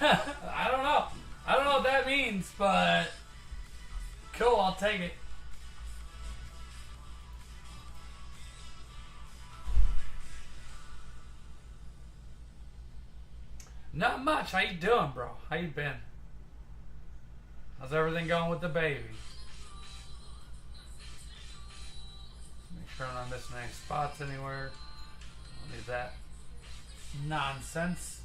I don't know. I don't know what that means, but cool, I'll take it. Not much. How you doing, bro? How you been? How's everything going with the baby? Make sure I'm not missing any spots anywhere. Don't need that nonsense.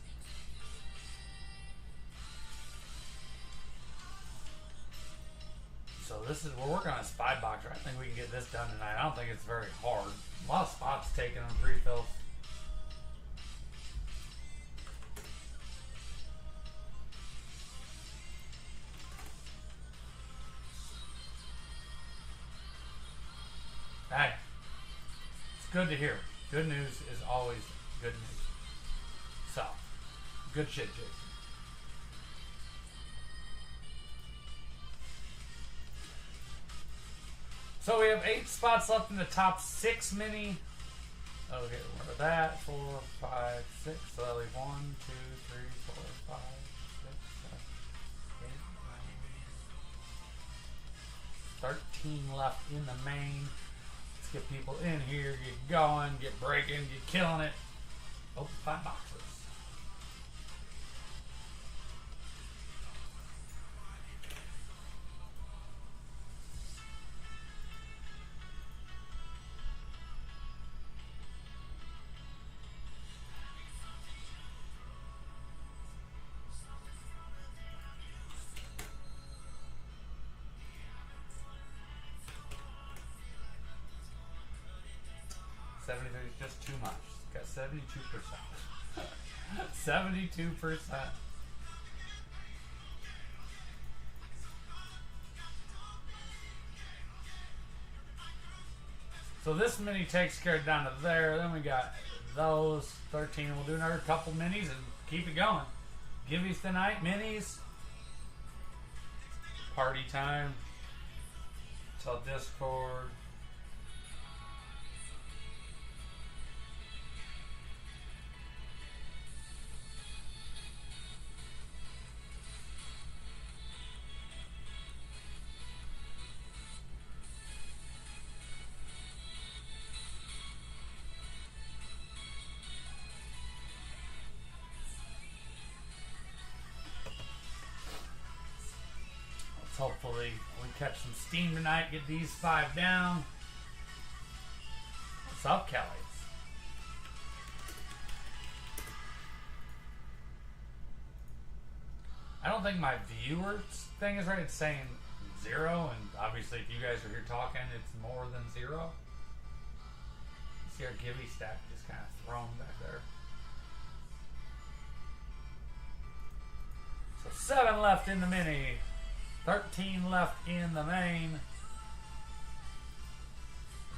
So this is, we're working on a spy boxer. I think we can get this done tonight. I don't think it's very hard. A lot of spots taken on pre-fills. Hey, it's good to hear. Good news is always good news. So, good shit, Jason. So we have 8 spots left in the top 6 mini. Okay, where that? 4, 5, 6. So that'll leave 1, 2, 3, 4, 5, 6, 7, 8, 9. 13 left in the main. Let's get people in here, get going, get breaking, get killing it. Open 5 boxes. Is just too much. Got 72%. 72%. So this mini takes care down to there. Then we got those 13. We'll do another couple minis and keep it going. Givey's tonight, minis. Party time. Tell Discord. Hopefully we catch some steam tonight, get these 5 down. What's up, Kelly? I don't think my viewers thing is right. It's saying 0, and obviously if you guys are here talking, it's more than 0. See our Givey stack just kind of thrown back there. So 7 left in the mini. 13 left in the main.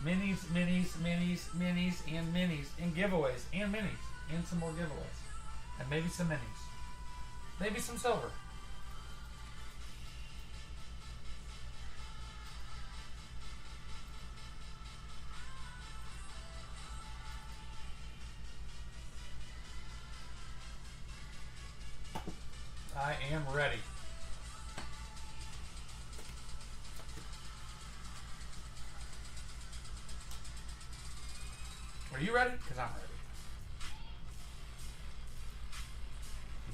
Minis, minis, minis, minis, and minis, and giveaways, and minis, and some more giveaways. And maybe some minis. Maybe some silver. I am ready. Are you ready? Because I'm ready.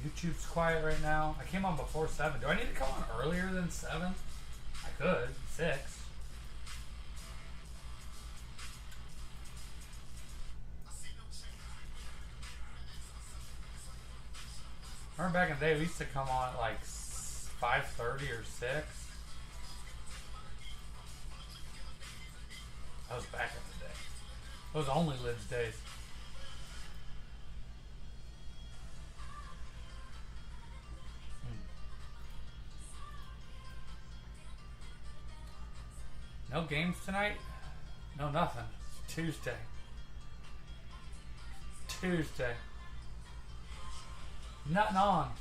YouTube's quiet right now. I came on before 7. Do I need to come on earlier than 7? I could. 6. Remember back in the day, we used to come on at like 5:30 or 6. That was back in the day. Those only lives days. No games tonight? No, nothing. It's Tuesday. Tuesday. Nothing on.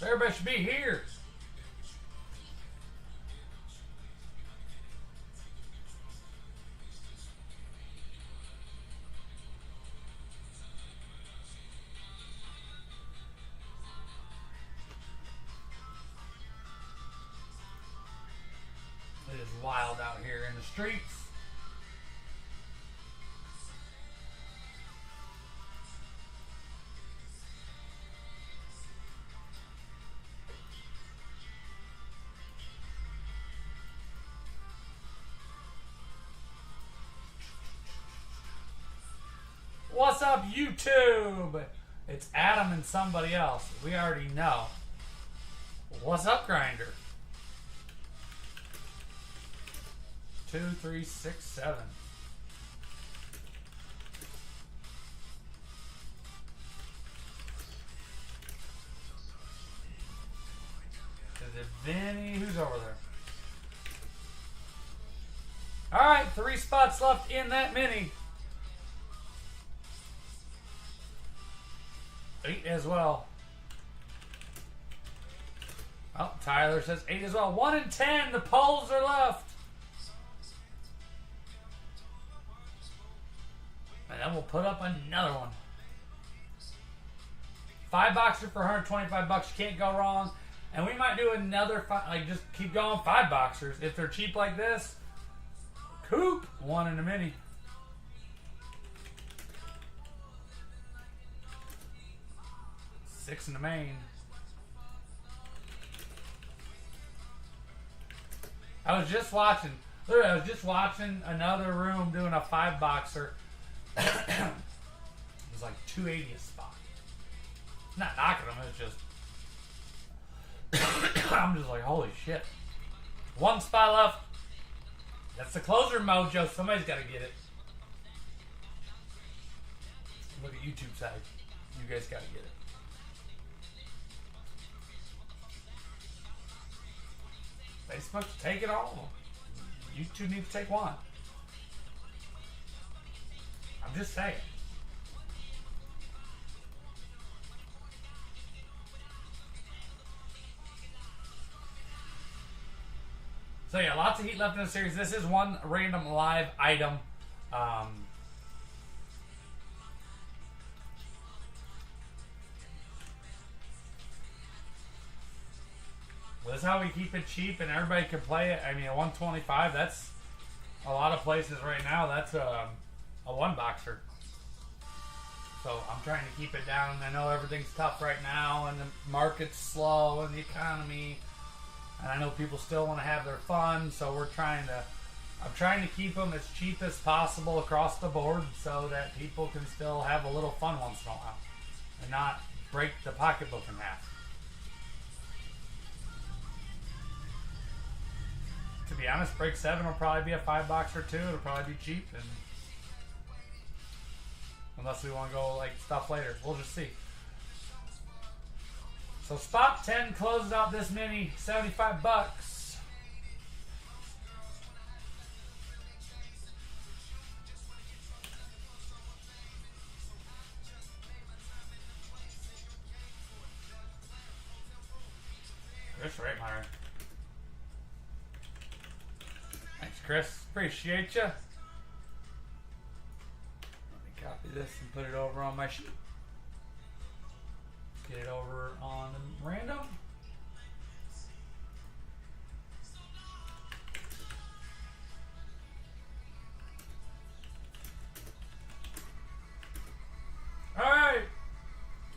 Everybody should be here. wild out here in the streets. What's up, YouTube? It's Adam and somebody else. We already know. What's up, Grinder? 2, 3, 6, 7. Is it Vinny? Who's over there? Alright, 3 spots left in that mini. 8 as well. Oh, Tyler says 8 as well. 1 and 10. The polls are left. And then we'll put up another one. 5 boxer for $125. You can't go wrong. And we might do another 5, like just keep going 5 boxers. If they're cheap like this, Coop, 1 in a mini. 6 in the main. I was just watching another room doing a 5 boxer. It was like 280 a spot. Not knocking them, it's just I'm just like, holy shit. 1 spot left. That's the closer mojo. Somebody's got to get it. Look at YouTube side. You guys got to get it. Facebook, take it all. You two need to take 1. I'm just saying. So yeah, lots of heat left in the series. This is one random live item. This is how we keep it cheap and everybody can play it. I mean, 125, that's a lot of places right now. That's a 1 boxer. So I'm trying to keep it down. I know everything's tough right now and the market's slow and the economy. And I know people still want to have their fun. So I'm trying to keep them as cheap as possible across the board so that people can still have a little fun once in a while and not break the pocketbook in half. To be honest, break 7 will probably be a 5 boxer too. It'll probably be cheap, and unless we want to go like stuff later, we'll just see. So spot 10 closes out this mini, $75. Chris Reitmeyer. Thanks, Chris. Appreciate you. Let me copy this and put it over on my sheet. Get it over on random. Alright.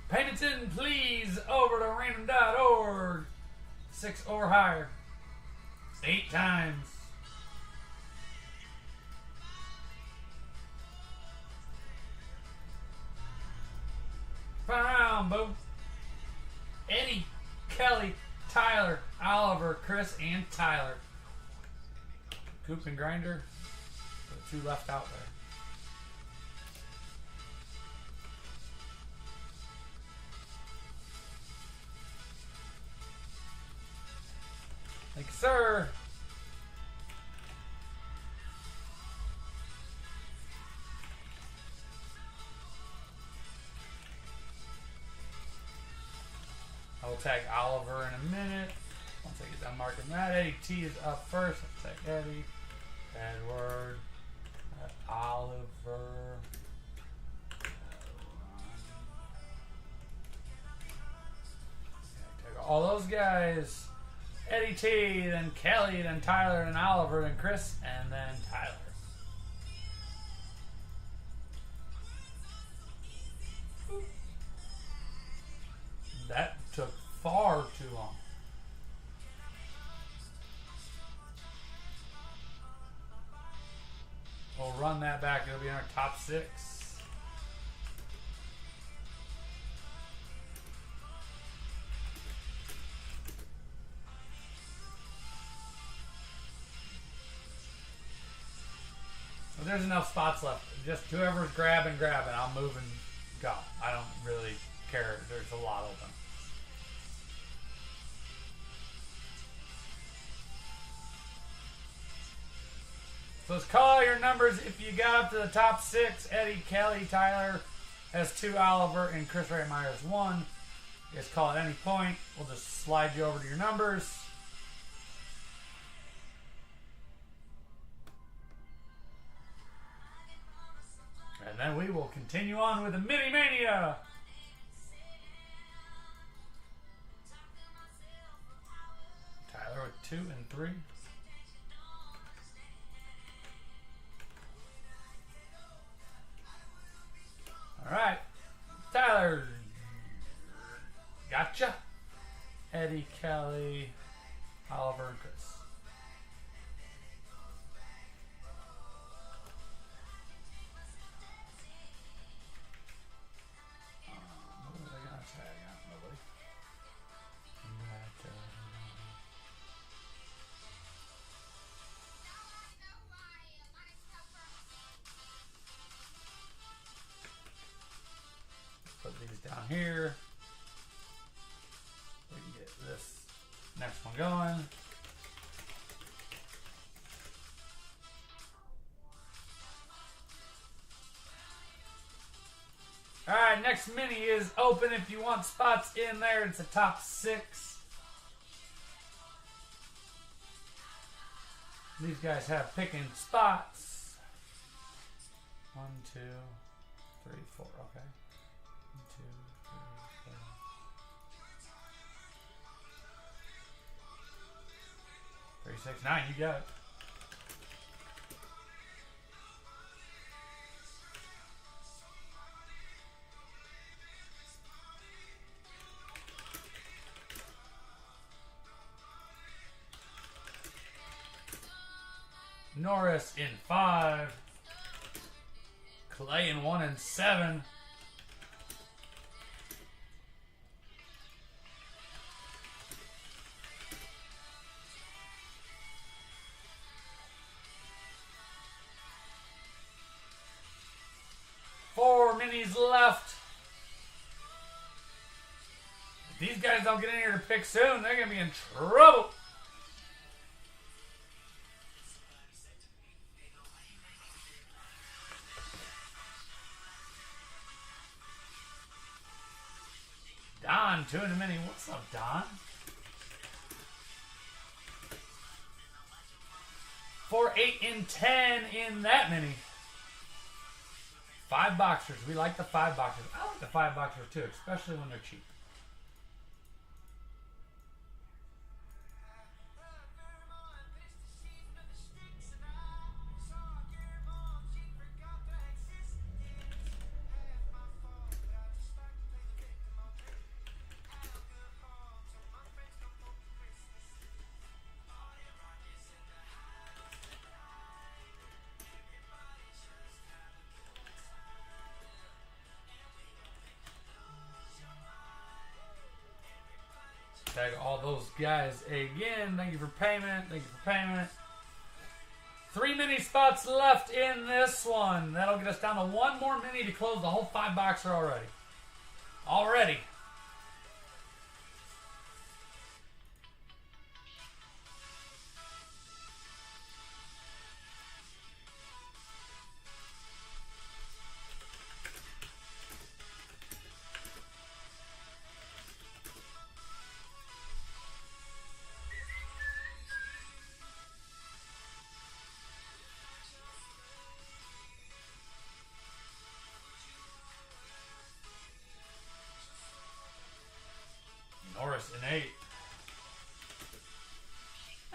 Payments in, please, over to random.org. 6 or higher. 8 times. Boom. Eddie, Kelly, Tyler, Oliver, Chris, and Tyler. Coop and Grinder. The 2 left out there. Thank you, sir. I'll tag Oliver in a minute. Once I get done marking that, Eddie T is up first. I'll tag Eddie, Edward, Oliver. Tag all those guys. Eddie T, then Kelly, then Tyler, then Oliver, then Chris, and then Tyler. That took far too long. We'll run that back. It'll be in our top 6. Well, there's enough spots left. Just whoever's grabbing, I'll move and go. I don't really care. There's a lot open. So let's call your numbers if you got up to the top 6. Eddie, Kelly, Tyler has 2, Oliver, and Chris Ray Meyer has 1. You guys call at any point. We'll just slide you over to your numbers. And then we will continue on with the Mini Mania. Tyler with 2 and 3. All right, Tyler, gotcha. Eddie, Kelly, Oliver, and Chris. What was I gonna tag out? Nobody. Put these down here. We can get this next one going. Alright, next mini is open if you want spots in there. It's a top 6. These guys have picking spots. 1, 2, 3, 4. Okay. 1, 2, 3, 4. 3, 6, 9. You got it. Norris in 5. Clay in 1 and 7. Four minis left. If these guys don't get in here to pick soon, they're going to be in trouble. Don, 2 in a mini. What's up, Don? 4, 8, and 10 in that mini. 5 boxers. We like the 5 boxers. I like the 5 boxers too, especially when they're cheap. Tag all those guys again. Thank you for payment. Thank you for payment. 3 mini spots left in this one. That'll get us down to 1 more mini to close the whole 5 boxer already. Already.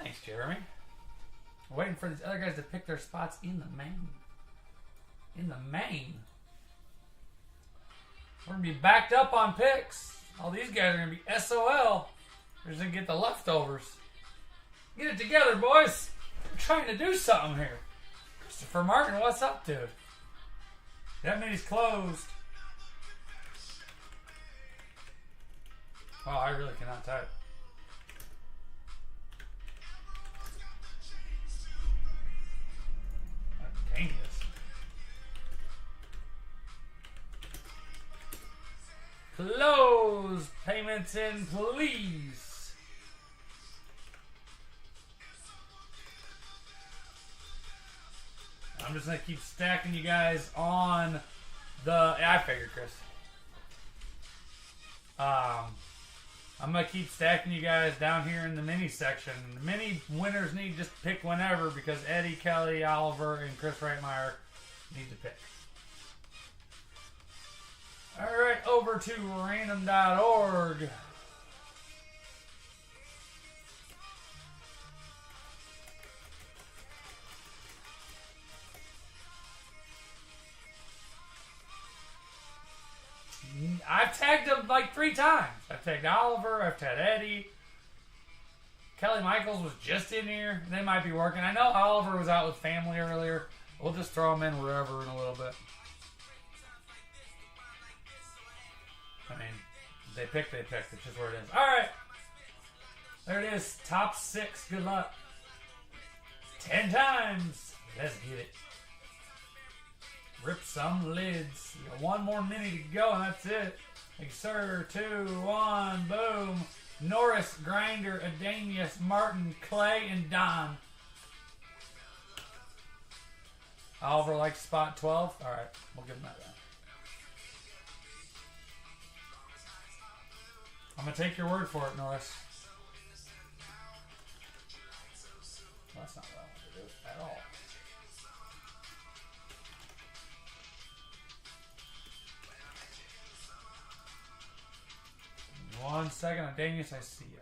Thanks, Jeremy. Waiting for these other guys to pick their spots in the main. In the main. We're going to be backed up on picks. All these guys are going to be SOL. They're just going to get the leftovers. Get it together, boys. We're trying to do something here. Christopher Martin, what's up, dude? That many's closed. Wow, I really cannot type. Dang this. Close payments in, please. I'm just gonna keep stacking you guys on the. I figured, Chris. I'm gonna keep stacking you guys down here in the mini section. The mini winners need just pick whenever because Eddie, Kelly, Oliver, and Chris Reitmeyer need to pick. Alright, over to random.org. I've tagged them like 3 times. I've tagged Oliver, I've tagged Eddie. Kelly Michaels was just in here. They might be working. I know Oliver was out with family earlier. We'll just throw him in wherever in a little bit. I mean, they picked. It's just where it is. Alright. There it is. Top 6. Good luck. 10 times. Let's get it. Rip some lids. You got 1 more minute to go, and that's it. Thank you, sir. 2, 1, boom. Norris, Grinder, Adanius, Martin, Clay, and Don. Oliver likes spot 12. Alright, we'll give him that. I'm going to take your word for it, Norris. Well, that's not what I want to do at all. One second, Danius, I see you.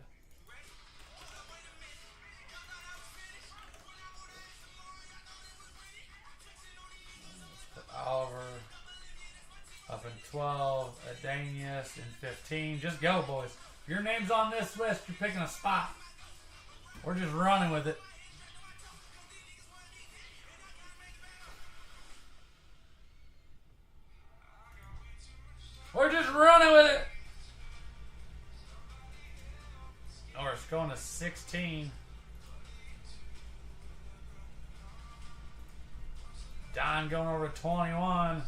Let's put Oliver up in 12, Adanius in 15. Just go, boys. If your name's on this list, you're picking a spot. We're just running with it. We're just running with it. Norris going to 16. Don going over to 21.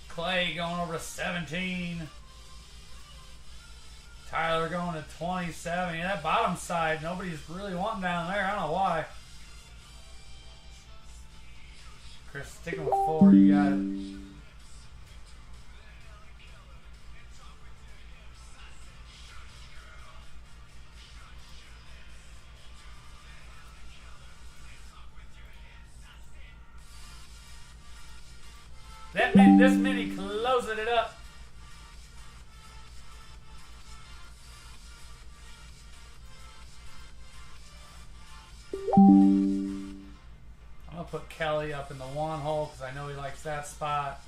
Clay going over to 17. Tyler going to 27. Yeah, that bottom side, nobody's really wanting down there. I don't know why. Chris, sticking with 4. You got it. This many closing it up. I'm going to put Kelly up in the 1 hole because I know he likes that spot.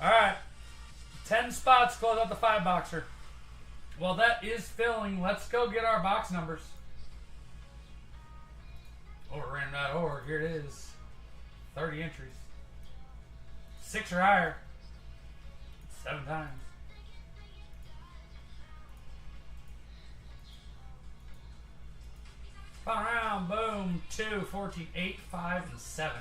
Alright. 10 spots, close out the 5-boxer. Well, that is filling. Let's go get our box numbers. Over random.org. Here it is. 30 entries. 6 or higher. 7 times. Final round. Boom. 2, 14, 8, 5, and 7.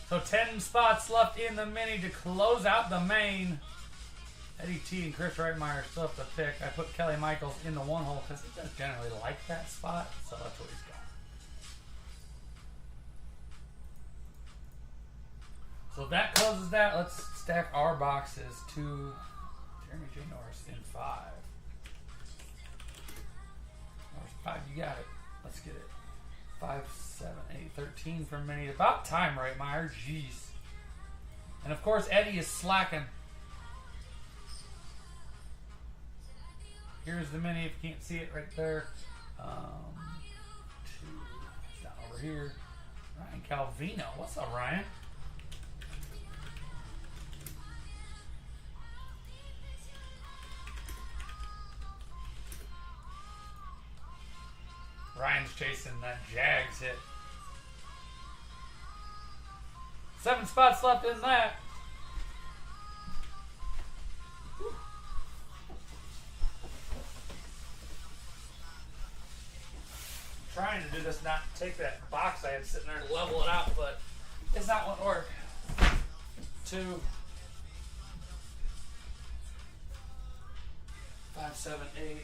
So 10 spots left in the mini to close out the main. Eddie T and Chris Reitmeyer still have to pick. I put Kelly Michaels in the one hole because he does generally like that spot, so that's what he's got. So that closes that. Let's stack our boxes to Jeremy J. Norris in 5. Norris 5, you got it. Let's get it. 5, 7, 8, 13 from mini. About time, Reitmeyer. Jeez. And of course, Eddie is slacking. Here's the mini if you can't see it right there. 2. It's down over here. Ryan Calvino. What's up, Ryan? Ryan's chasing that Jags hit. 7 spots left in that. Trying to do this, not take that box I had sitting there and level it out, but it's not going to work. 2, 5, 7, 8.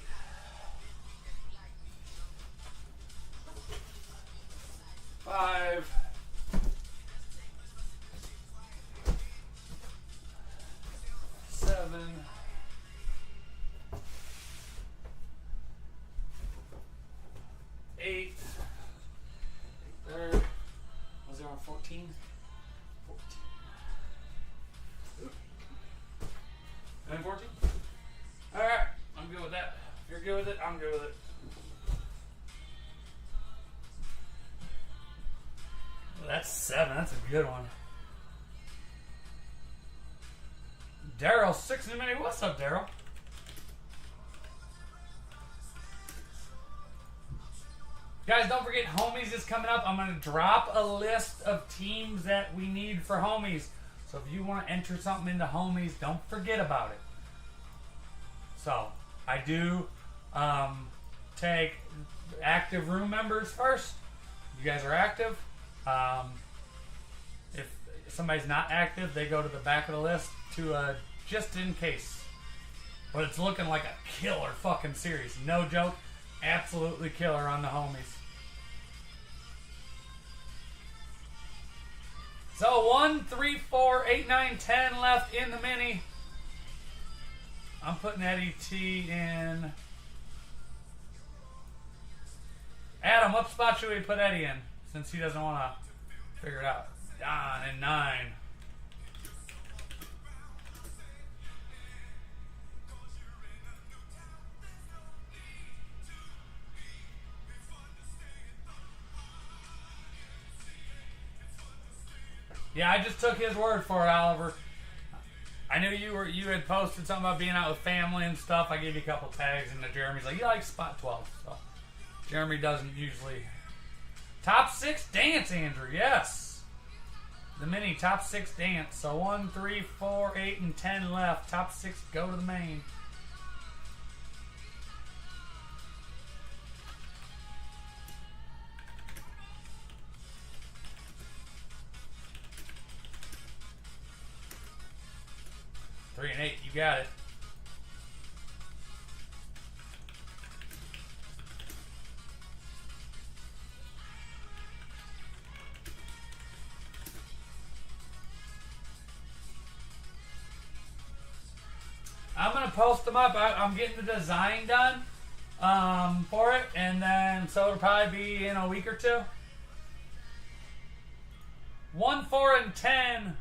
5. 7. 8. There. Was there on 14? 14. And 14? Alright, I'm good with that. If you're good with it, I'm good with it. Well, that's 7. That's a good one. Daryl, 6 in a minute. What's up, Daryl? Guys, don't forget, Homies is coming up. I'm going to drop a list of teams that we need for Homies. So if you want to enter something into Homies, don't forget about it. So, I do take active room members first. You guys are active. If somebody's not active, they go to the back of the list to just in case. But it's looking like a killer fucking series. No joke. Absolutely killer on the Homies. So 1, 3, 4, 8, 9, 10 left in the mini. I'm putting Eddie T in. Adam, what spot should we put Eddie in? Since he doesn't want to figure it out. Don in 9. Yeah, I just took his word for it, Oliver. I knew you had posted something about being out with family and stuff. I gave you a couple tags, and Jeremy's like, you like spot 12. So Jeremy doesn't usually. Top 6 dance, Andrew. Yes. The mini top 6 dance. So 1, 3, 4, 8, and 10 left. Top 6 go to the main. Three and 8, you got it. I'm going to post them up. I'm getting the design done for it, and then so it'll probably be in a week or 2. 1, 4, and 10.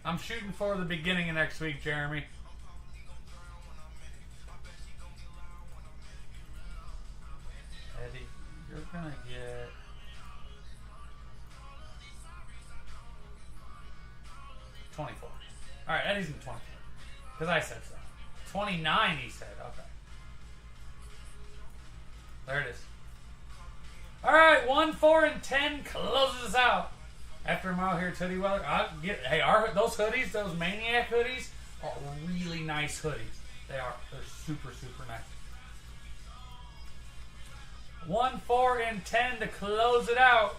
I'm shooting for the beginning of next week, Jeremy. Eddie, you're gonna get $24. All right, Eddie's in 24 because I said so. 29, he said. Okay, there it is. All right, 1, 4, and 10 closes us out. After a mile here at Hoodie Weather, those hoodies, those Maniac hoodies, are really nice hoodies. They're super, super nice. 1, 4, and 10 to close it out.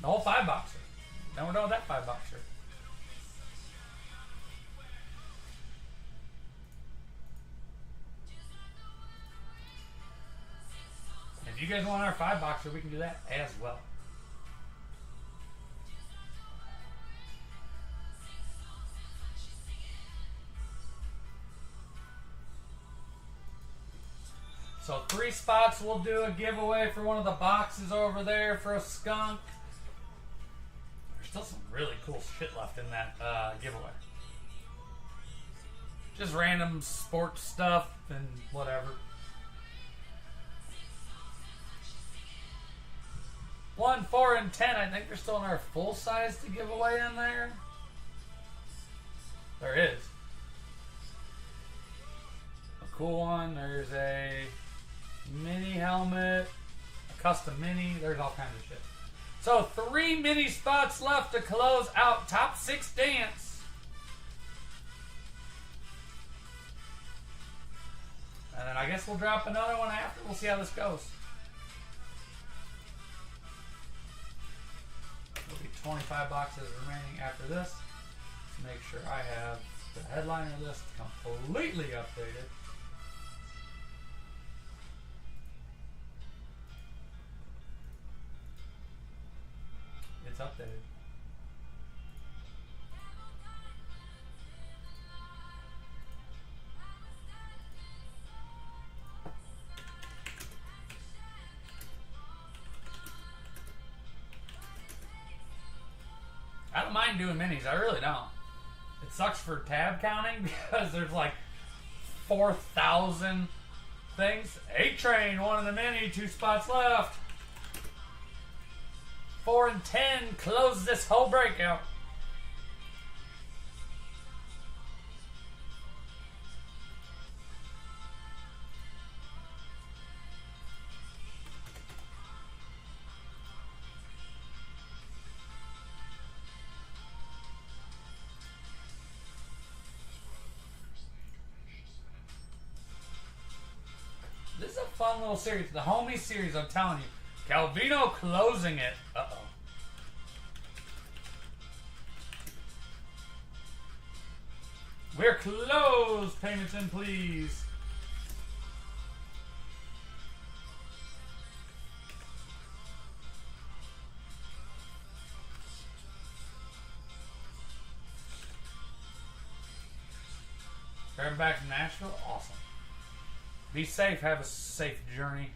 The whole 5-boxer. Then we're done with that 5-boxer. If you guys want our 5-boxer, we can do that as well. So 3 spots, we'll do a giveaway for one of the boxes over there for a skunk. There's still some really cool shit left in that giveaway. Just random sports stuff and whatever. 1, 4, and 10. I think there's still another full size to give away in there. There is. A cool one. There's a mini helmet, a custom mini. There's all kinds of shit. So 3 mini spots left to close out top 6 dance. And then I guess we'll drop another one after. We'll see how this goes. There'll be 25 boxes remaining after this. Let's make sure I have the headliner list completely updated. It's updated. I don't mind doing minis. I really don't. It sucks for tab counting because there's like 4,000 things. A-Train, 1 in the mini, 2 spots left. 4 and 10 close this whole breakout. This is a fun little series. The homie series, I'm telling you. Calvino closing it. Uh-oh. We're closed. Payments in, please. Driving back from Nashville? Awesome. Be safe. Have a safe journey.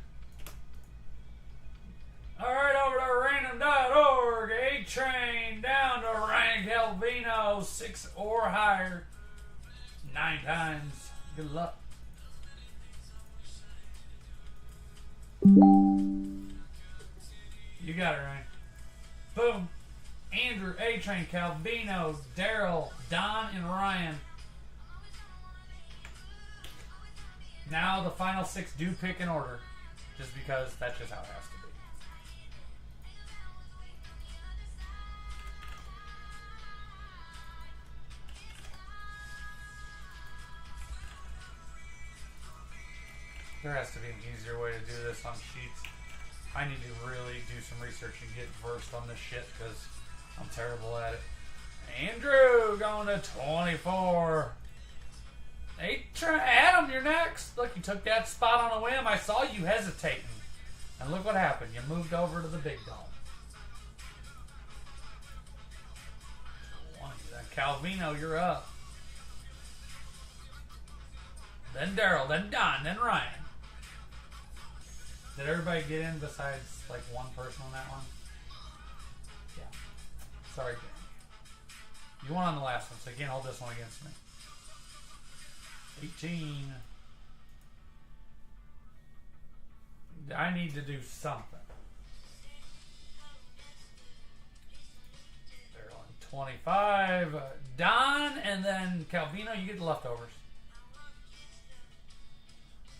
Alright, over to random.org. A-Train down to Ryan Calvino. 6 or higher. 9 times. Good luck. You got it, Ryan. Boom. Andrew, A-Train, Calvino, Daryl, Don, and Ryan. Now the final 6 do pick in order. Just because that's just how it has to be. There has to be an easier way to do this on sheets. I need to really do some research and get versed on this shit because I'm terrible at it. Andrew going to 24. Hey, Adam, you're next. Look, you took that spot on a whim. I saw you hesitating. And look what happened. You moved over to the big dome. Calvino, you're up. Then Daryl, then Don, then Ryan. Did everybody get in besides like one person on that one? Yeah. Sorry, Dan. You won on the last one, so you can't hold this one against me. 18. I need to do something. They're on 25. Don and then Calvino, you get the leftovers.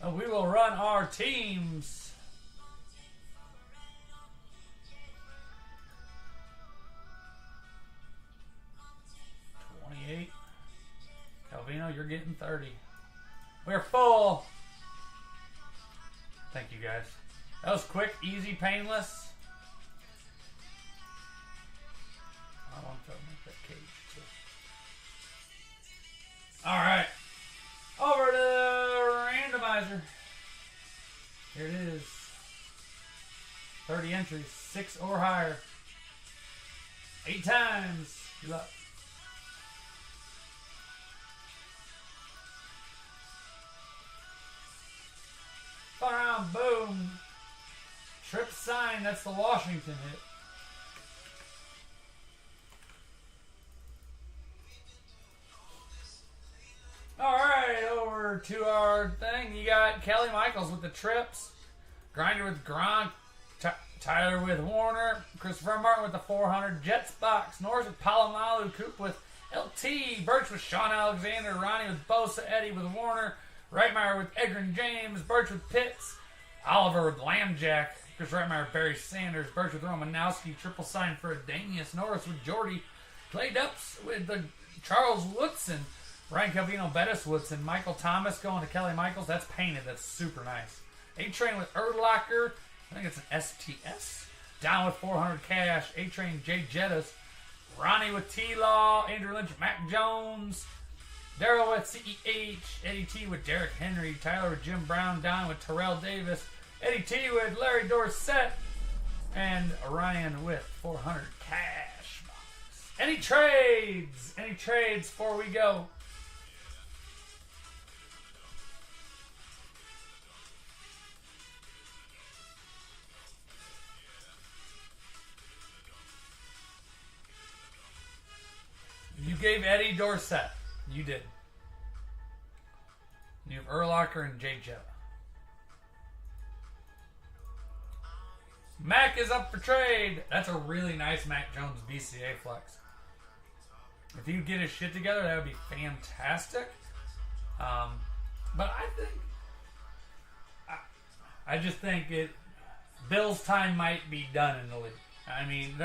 And we will run our teams. you're getting 30. We're full. Thank you, guys. That was quick, easy, painless. I want to make that cage too. All right. Over to the randomizer. Here it is. 30 entries, 6 or higher. 8 times. Good luck. Far around, boom. Trip sign, that's the Washington hit. Alright, over to our thing. You got Kelly Michaels with the trips. Grinder with Gronk. Tyler with Warner. Christopher Martin with the 400. Jets box. Norris with Palomalu. Coop with LT. Birch with Sean Alexander. Ronnie with Bosa. Eddie with Warner. Reitmeyer with Edgerrin James. Birch with Pitts. Oliver with Lambjack. Chris Reitmeyer, Barry Sanders. Birch with Romanowski. Triple sign for Adanius. Norris with Jordy. Clay Dupps with the Charles Woodson. Ryan Calvino, Bettis Woodson. Michael Thomas going to Kelly Michaels. That's painted. That's super nice. A-Train with Erdlacher. I think it's an STS. Down with 400 cash. A-Train, Jay Jettis. Ronnie with T-Law. Andrew Lynch, Mac Jones. Daryl with CEH. Eddie T with Derrick Henry. Tyler with Jim Brown. Don with Terrell Davis. Eddie T with Larry Dorsett. And Ryan with 400 cash box. Any trades? Any trades before we go? You gave Eddie Dorsett. You did. You have Urlacher and Jay Jetta. Mac is up for trade. That's a really nice Mac Jones BCA flex. If you get his shit together, that would be fantastic. But I just think Bill's time might be done in the league. I mean,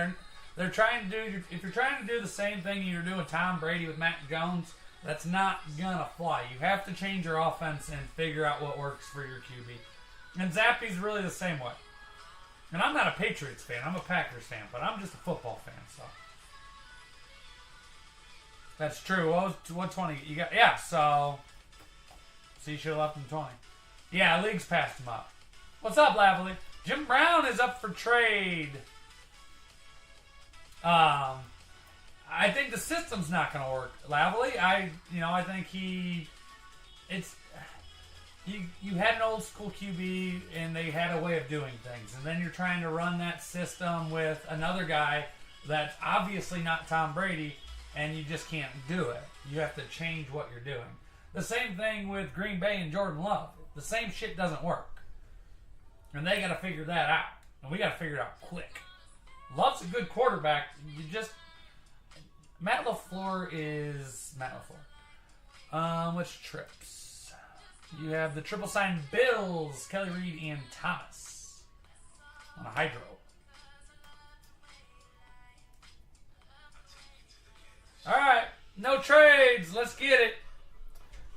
they're trying to do, if you're trying to do the same thing you're doing with Tom Brady with Mac Jones, that's not gonna fly. You have to change your offense and figure out what works for your QB. And Zappy's really the same way. And I'm not a Patriots fan, I'm a Packers fan, but I'm just a football fan, so. That's true. What 20? You got, yeah, so you should have left him 20. Yeah, league's passed him up. What's up, Lavely? Jim Brown is up for trade. I think the system's not going to work, Lavely. I think you had an old school QB and they had a way of doing things, and then you're trying to run that system with another guy that's obviously not Tom Brady, and you just can't do it. You have to change what you're doing. The same thing with Green Bay and Jordan Love. The same shit doesn't work, and they got to figure that out, and we got to figure it out quick. Love's a good quarterback. Matt LaFleur is Matt LaFleur. Which trips? You have the triple sign Bills, Kelly Reed and Thomas on a hydro. All right, no trades. Let's get it.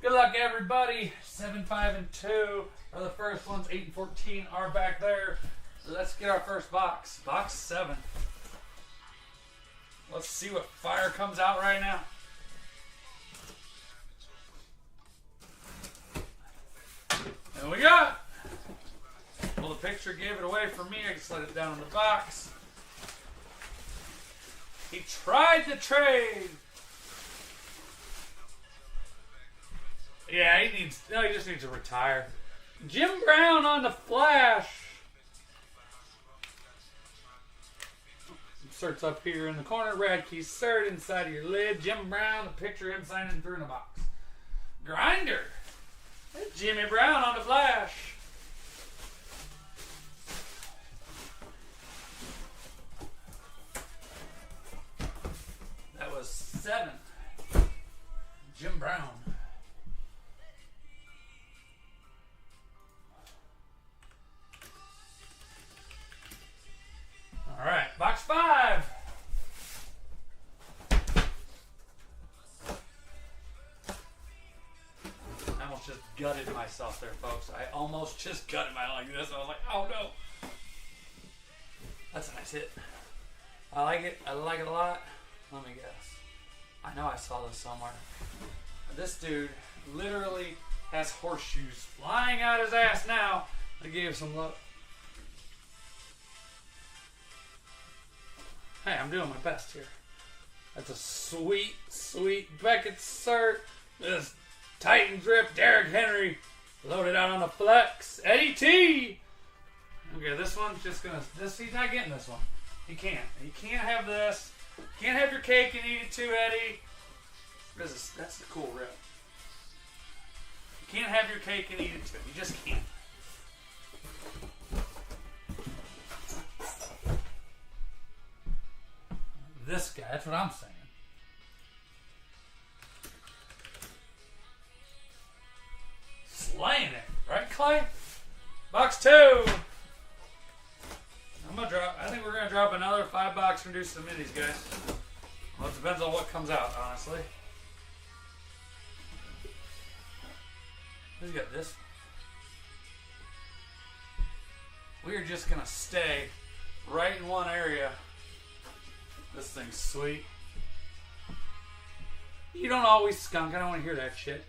Good luck, everybody. 7, 5, and 2 are the first ones. 8 and 14 are back there. So let's get our first box. Box 7. Let's see what fire comes out right now. And we got. Well, the picture gave it away for me. I just let it down in the box. He tried to trade. Yeah, he just needs to retire. Jim Brown on the flash. Inserts up here in the corner. Radkey cert inside of your lid. Jim Brown, a picture of him signing through in a box. Grinder. That's Jimmy Brown on the flash. That was 7. Jim Brown. All right, box 5. gutted myself there, folks. I almost just gutted my like this. I was like, oh no. That's a nice hit. I like it. I like it a lot. Let me guess. I know I saw this somewhere. This dude literally has horseshoes flying out his ass now. I gave some love. Hey, I'm doing my best here. That's a sweet, sweet Beckett cert. This Titan drip Derrick Henry loaded out on the flex. Eddie T. Okay, this one's just gonna. He's not getting this one. He can't. He can't have this. Can't have your cake and eat it too, Eddie. That's the cool rip. You can't have your cake and eat it too. You just can't. This guy. That's what I'm saying. Slaying it, right, Clay? Box 2. I'm gonna drop. I think we're gonna drop another 5-box and do some minis, guys. Well, it depends on what comes out, honestly. Who's got this? We are just gonna stay right in one area. This thing's sweet. You don't always skunk. I don't want to hear that shit.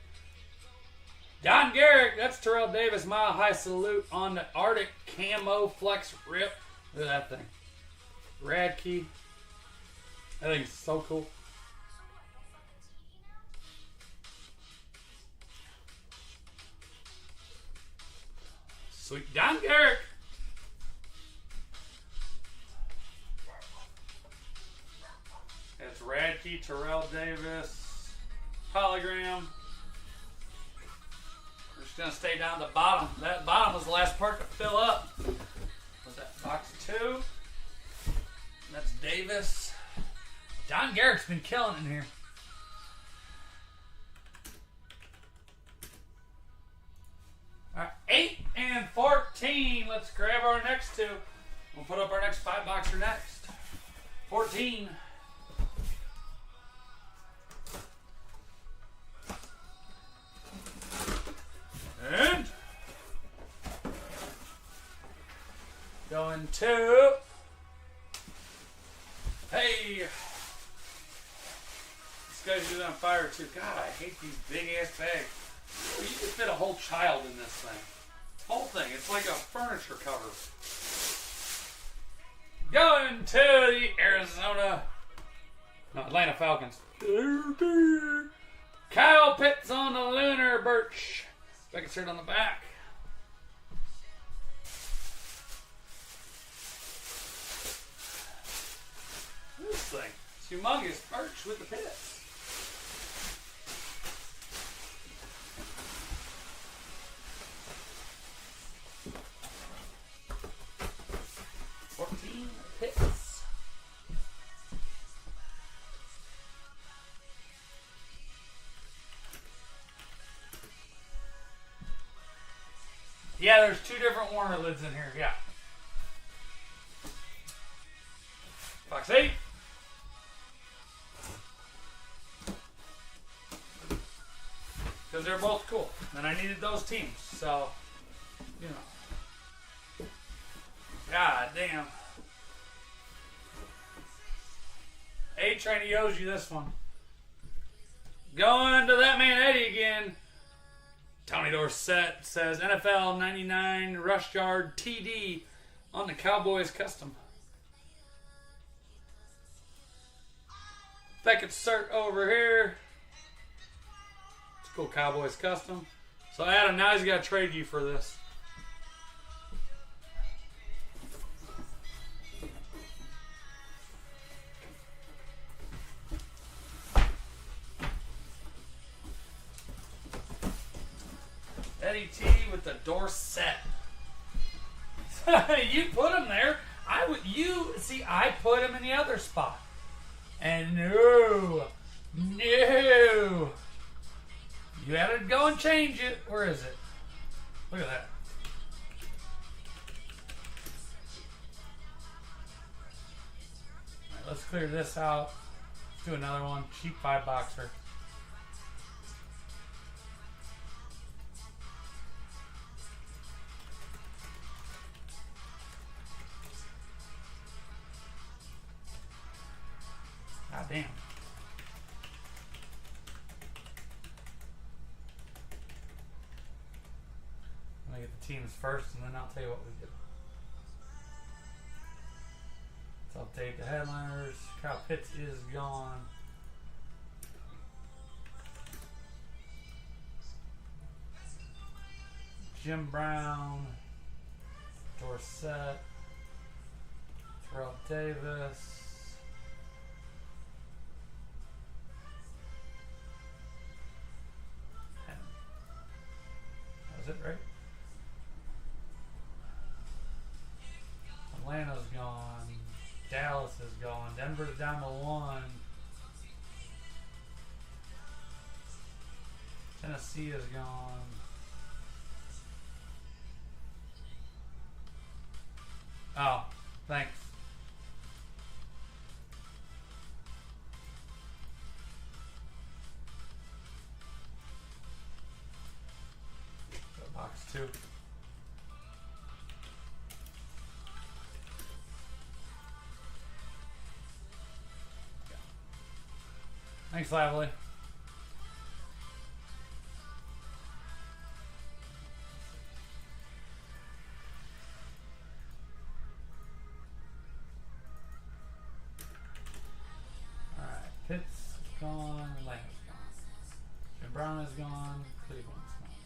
Don Garrick, that's Terrell Davis. Mile high salute on the Arctic Camo Flex Rip. Look at that thing. Rad key. That thing's so cool. Sweet Don Garrick. It's Rad key, Terrell Davis. Hologram. We're just going to stay down the bottom. That bottom was the last part to fill up. What's that? Box 2. That's Davis. Don Garrick's been killing in here. All right, 8 and 14. Let's grab our next two. We'll put up our next 5-boxer next. 14. And going to, hey, this guy's just on fire too. God, I hate these big ass bags. You can fit a whole child in this thing. Whole thing. It's like a furniture cover. Going to the Atlanta Falcons. Kyle Pitts on the Lunar Birch. Second shirt on the back. This thing. It's humongous birch with the pits. Pits. Yeah, there's 2 different Warner lids in here. Yeah. Box 8. Because they're both cool. And I needed those teams. So, you know. God damn. A-Train owes you this one. Going to that man Eddie again. Tony Dorsett says NFL 99 rush yard TD on the Cowboys custom. Beckett cert over here. It's a cool Cowboys custom. So Adam, now he's got to trade you for this. Eddie T with the Dorsett. You put him there. I put him in the other spot. And no. You had to go and change it. Where is it? Look at that. All right, let's clear this out. Let's do another one. Cheap 5-boxer. Damn. I'm gonna get the teams first, and then I'll tell you what we did. Let's update the headliners. Kyle Pitts is gone. Jim Brown, Dorsett, Terrell Davis, Henry. That was it, right? Atlanta's gone. Dallas is gone. Denver's down to 1. Tennessee is gone. Oh, thanks. Got box 2. Thanks, Lively. Pitts is gone, Atlanta's gone. Jim Brown is gone, Cleveland's gone.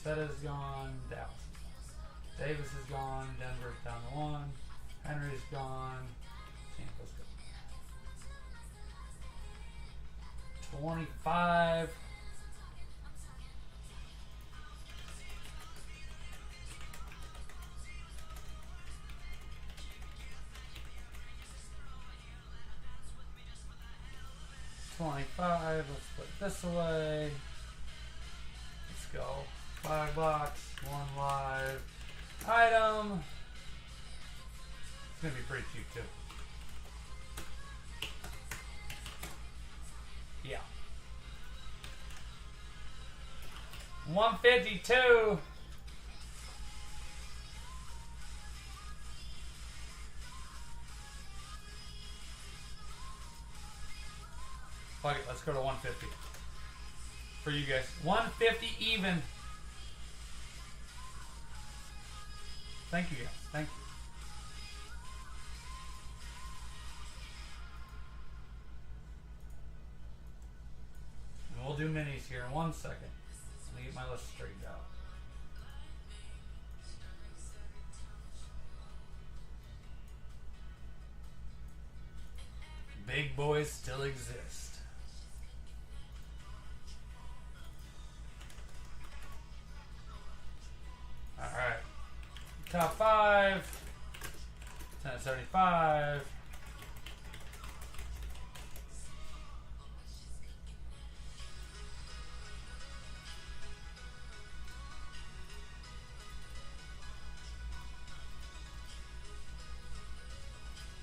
Dorsett is gone, Dallas is gone. Davis is gone, Denver's down to 1. Henry's gone, Tampa's gone. 25. $25. Let's put this away. Let's go. 5 box, 1 live item. It's gonna be pretty cheap too. Yeah. 152. Fuck it, let's go to 150 for you guys. 150 even. Thank you guys. Thank you. And we'll do minis here in 1 second. Let me get my list straightened out. Big boys still exist. Alright. Top 5. 1075.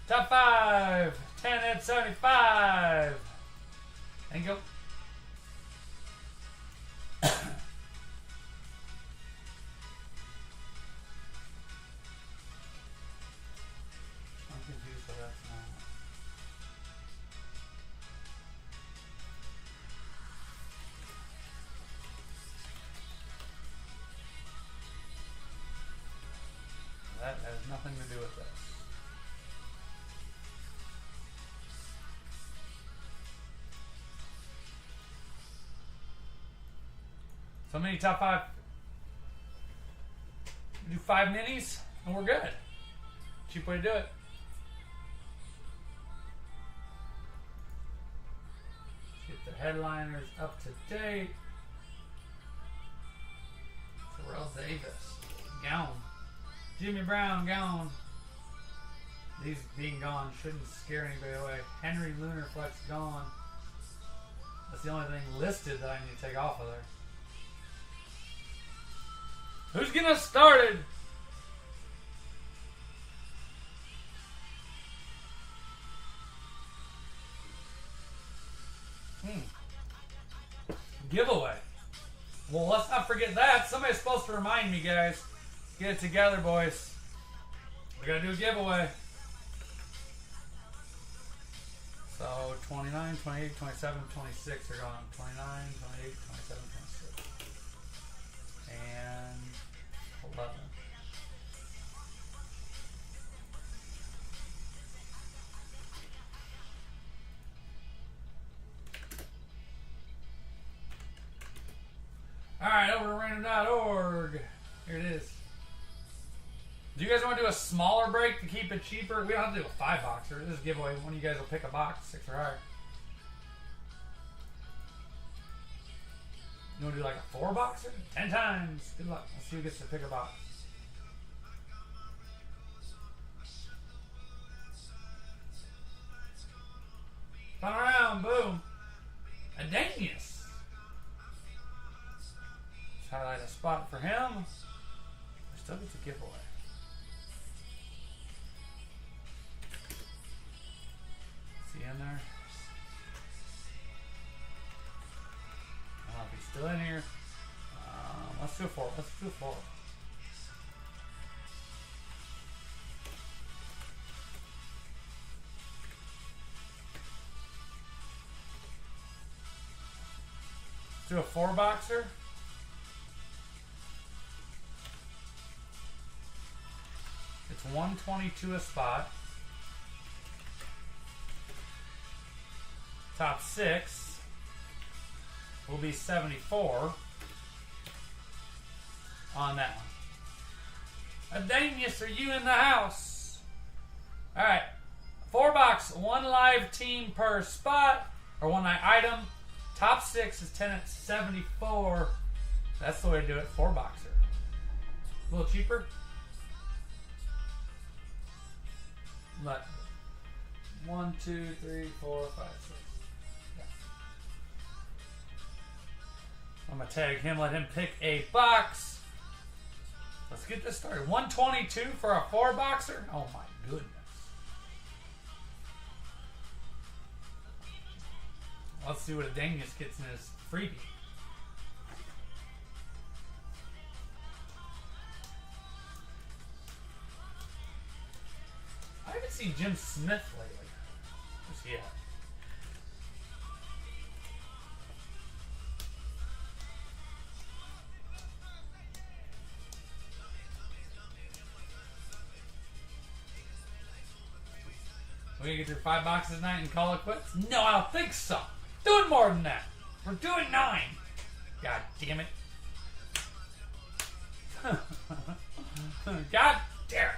Top 5. 10 at 75. And go. That has nothing to do with this. So many top 5. Do 5 minis and we're good. Cheap way to do it. Get the headliners up to date. Terrell Davis, gone. Jimmy Brown, gone. These being gone shouldn't scare anybody away. Henry Lunar Flex, gone. That's the only thing listed that I need to take off of there. Who's getting us started? Giveaway. Well, let's not forget that. Somebody's supposed to remind me, guys. Get it together, boys. We gotta do a giveaway. So 29, 28, 27, 26 are going up. 29, 28, 27, 26. And 11. Alright, over to random.org. Here it is. Do you guys want to do a smaller break to keep it cheaper? We don't have to do a 5-boxer. This is a giveaway. One of you guys will pick a box, 6 or higher. You want to do like a 4-boxer? 10 times. Good luck. Let's see who gets to pick a box. Fun around. Boom. Adanius. Highlight a spot for him. Still gets a giveaway. Is he in there? I don't know if he's still in here. Let's do a 4. Let's do a 4. Let's do a 4-boxer. It's 122 a spot. Top 6 will be 74 on that one. Adanius, are you in the house? Alright. 4-box, 1 live team per spot, or 1 item. Top 6 is 10 at 74. That's the way to do it. 4-boxer. A little cheaper. But 1, 2, 3, 4, 5, 6. Yeah. I'm gonna tag him, let him pick a box. Let's get this started. 122 for a 4-boxer? Oh my goodness. Let's see what Adanius gets in his freebie. I haven't seen Jim Smith lately. Where's he at? We're gonna get through 5 boxes tonight and call it quits? No, I don't think so. Doing more than that. We're doing 9. God damn it. God damn it.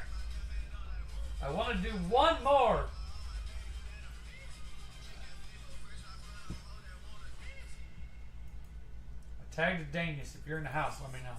I want to do 1 more. I tagged Adanius. If you're in the house, let me know.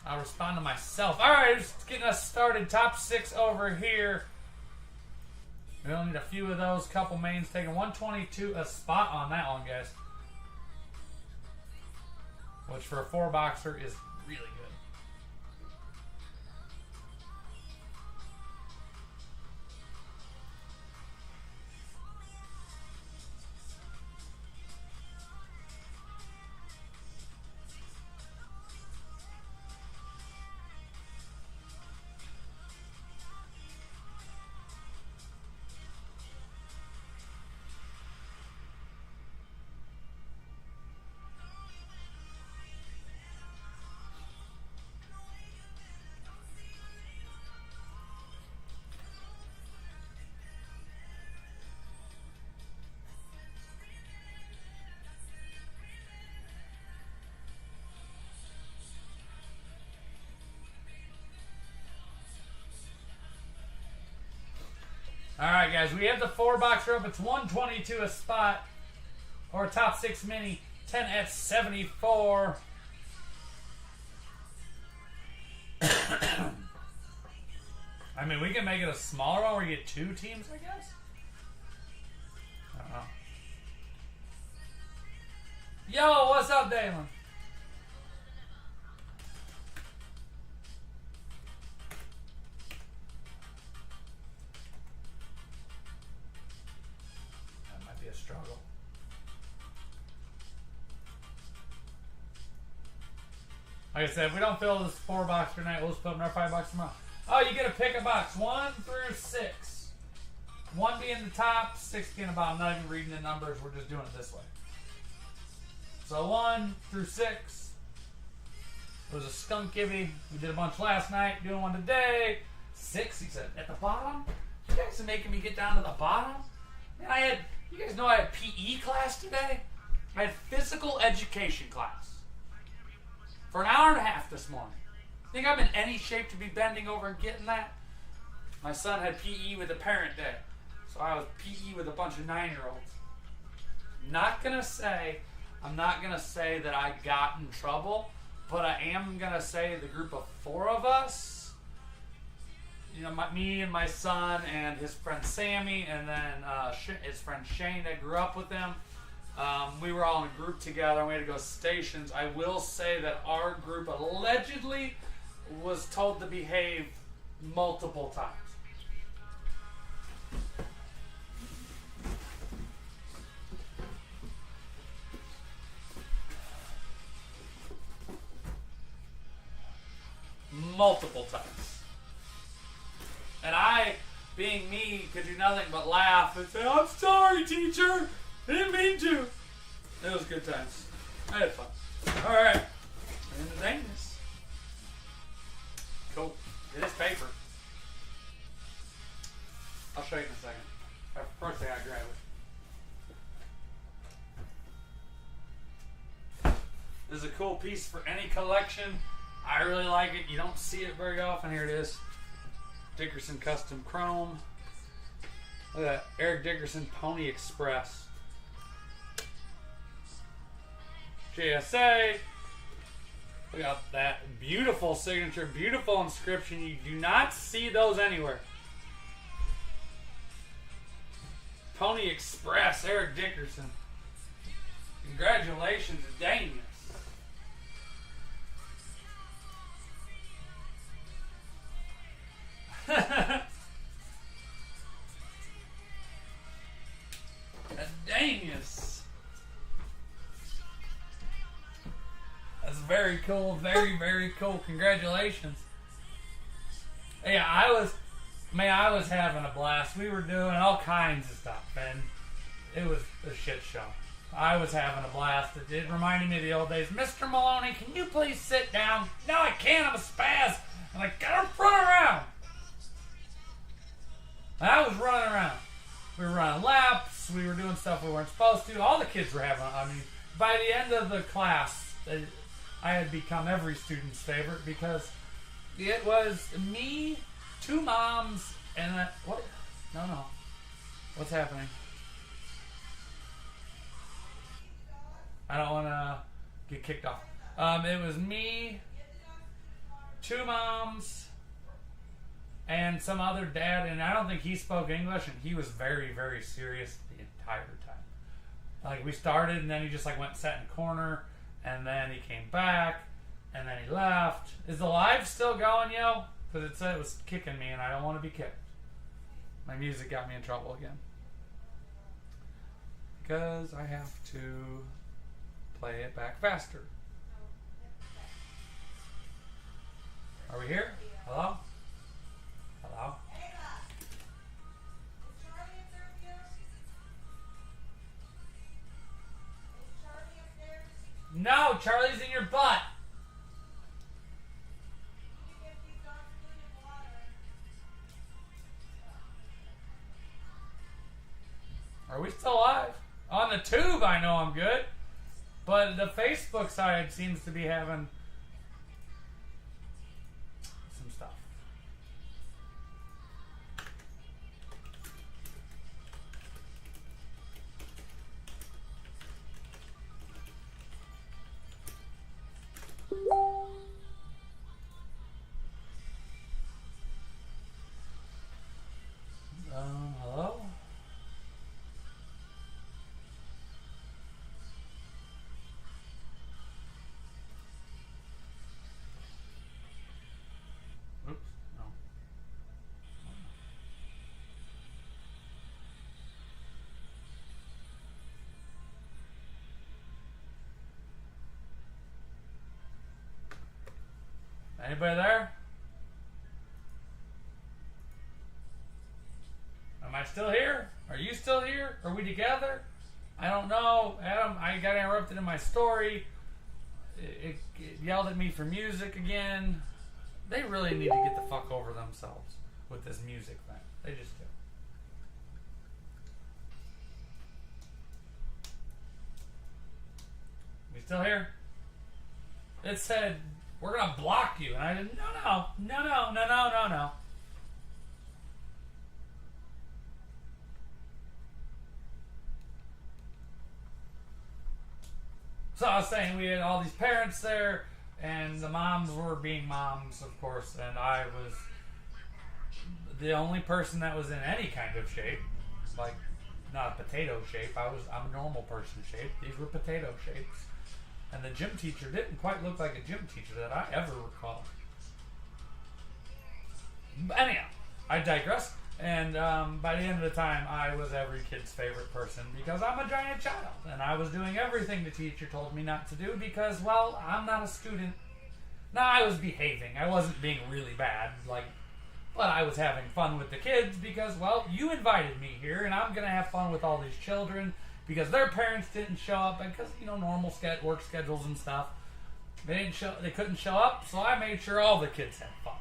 I'll respond to myself. Alright, just getting us started. Top 6 over here. We only need a few of those. Couple mains taking 122 a spot on that one, guys. Which for a 4-boxer is really good. Alright, guys, we have the 4-boxer up. It's 122 a spot. Or a top 6 mini. 10 at 74. I mean, we can make it a smaller one where you get 2 teams, I guess? I don't know. Yo, what's up, Dalen? struggle. Like I said, if we don't fill this 4-box tonight, we'll just put another 5 bucks tomorrow. Oh, you get to pick a box 1 through 6. 1 being the top, 6 being the bottom. I'm not even reading the numbers. We're just doing it this way. So 1 through 6. It was a skunk givey. We did a bunch last night. Doing one today. 6, he said, at the bottom? You guys are making me get down to the bottom? Man, you guys know I had PE class today? I had physical education class. For an hour and a half this morning. Think I'm in any shape to be bending over and getting that? My son had PE with a parent day. So I was PE with a bunch of 9-year-olds. I'm not going to say that I got in trouble, but I am going to say the group of 4 of us, you know, me and my son and his friend Sammy, and then his friend Shane that grew up with him, we were all in a group together and we had to go stations. I will say that our group allegedly was told to behave multiple times. Multiple times. And I, being me, could do nothing but laugh and say, I'm sorry, teacher. I didn't mean to. It was good times. I had fun. Alright. And this. Cool. It is paper. I'll show you in a second. First, I gotta grab it. This is a cool piece for any collection. I really like it. You don't see it very often. Here it is. Dickerson Custom Chrome. Look at that. Eric Dickerson Pony Express. JSA. Look at that beautiful signature, beautiful inscription. You do not see those anywhere. Pony Express, Eric Dickerson. Congratulations, Daniel. Danius. That's very cool. Very, very cool. Congratulations. Yeah, I was having a blast. We were doing all kinds of stuff, and it was a shit show. I was having a blast. It reminded me of the old days. Mr. Maloney, can you please sit down? No, I can't. I'm a spaz. I'm like, get him run around. And I was running around. We were running laps. We were doing stuff we weren't supposed to. All the kids were having. I mean, by the end of the class, I had become every student's favorite because it was me, 2 moms, and what? No. What's happening? I don't want to get kicked off. It was me, 2 moms, and some other dad, and I don't think he spoke English, and he was very, very serious the entire time. Like, we started, and then he just, like, went and sat in a corner, and then he came back, and then he left. Is the live still going, yo? Because it said it was kicking me, and I don't want to be kicked. My music got me in trouble again. Because I have to play it back faster. Are we here? Hello? Hello? No, Charlie's in your butt. Are we still live? On the tube, I know I'm good. But the Facebook side seems to be having some stuff. Hello? Anybody there? Am I still here? Are you still here? Are we together? I don't know. Adam, I got interrupted in my story. It yelled at me for music again. They really need to get the fuck over themselves with this music thing. They just do. We still here? It said, we're going to block you. And I didn't, no. So I was saying we had all these parents there, and the moms were being moms, of course, and I was the only person that was in any kind of shape, like not a potato shape. I'm a normal person shape. These were potato shapes. And the gym teacher didn't quite look like a gym teacher that I ever recall. But anyhow, I digress. And by the end of the time, I was every kid's favorite person because I'm a giant child. And I was doing everything the teacher told me not to do because, well, I'm not a student. Now, I was behaving. I wasn't being really bad, but I was having fun with the kids because, well, you invited me here, and I'm going to have fun with all these children because their parents didn't show up because, normal work schedules and stuff. They couldn't show up, so I made sure all the kids had fun.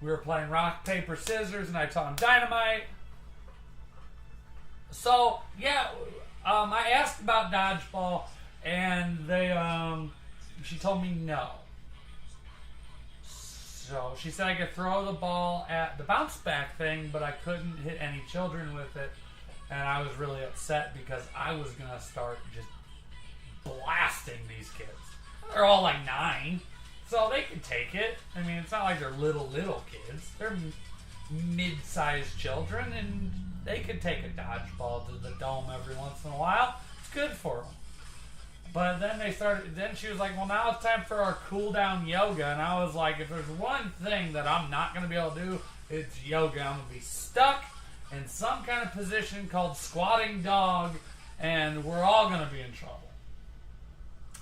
We were playing rock, paper, scissors, and I taught them dynamite. So, yeah, I asked about dodgeball, and she told me no. So, she said I could throw the ball at the bounce back thing, but I couldn't hit any children with it. And I was really upset because I was going to start just blasting these kids. They're all like 9. So they can take it. I mean, it's not like they're little kids. They're mid-sized children, and they could take a dodgeball to the dome every once in a while. It's good for them. But then then she was like, well, now it's time for our cool-down yoga. And I was like, if there's one thing that I'm not going to be able to do, it's yoga. I'm going to be stuck in some kind of position called squatting dog, and we're all going to be in trouble.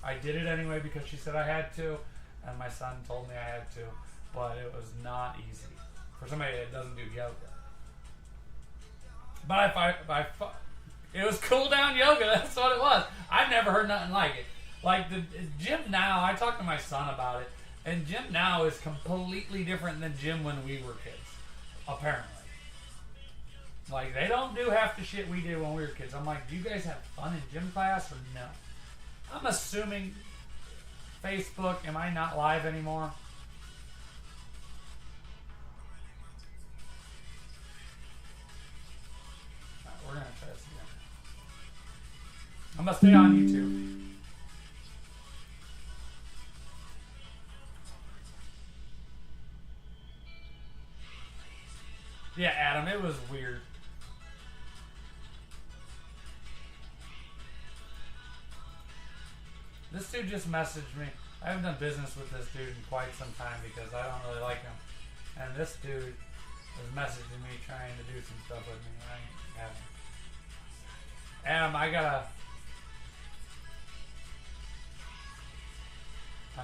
I did it anyway because she said I had to. And my son told me I had to, but it was not easy for somebody that doesn't do yoga. But it was cool down yoga. That's what it was. I've never heard nothing like it. Like the gym now, I talked to my son about it, and gym now is completely different than gym when we were kids. Apparently, like they don't do half the shit we did when we were kids. I'm like, do you guys have fun in gym class or no? I'm assuming. Facebook, am I not live anymore? Right, we're going to try this again. I'm going to stay on YouTube. Yeah, Adam, it was weird. This dude just messaged me. I haven't done business with this dude in quite some time because I don't really like him. And this dude is messaging me trying to do some stuff with me. I ain't having it. Adam, I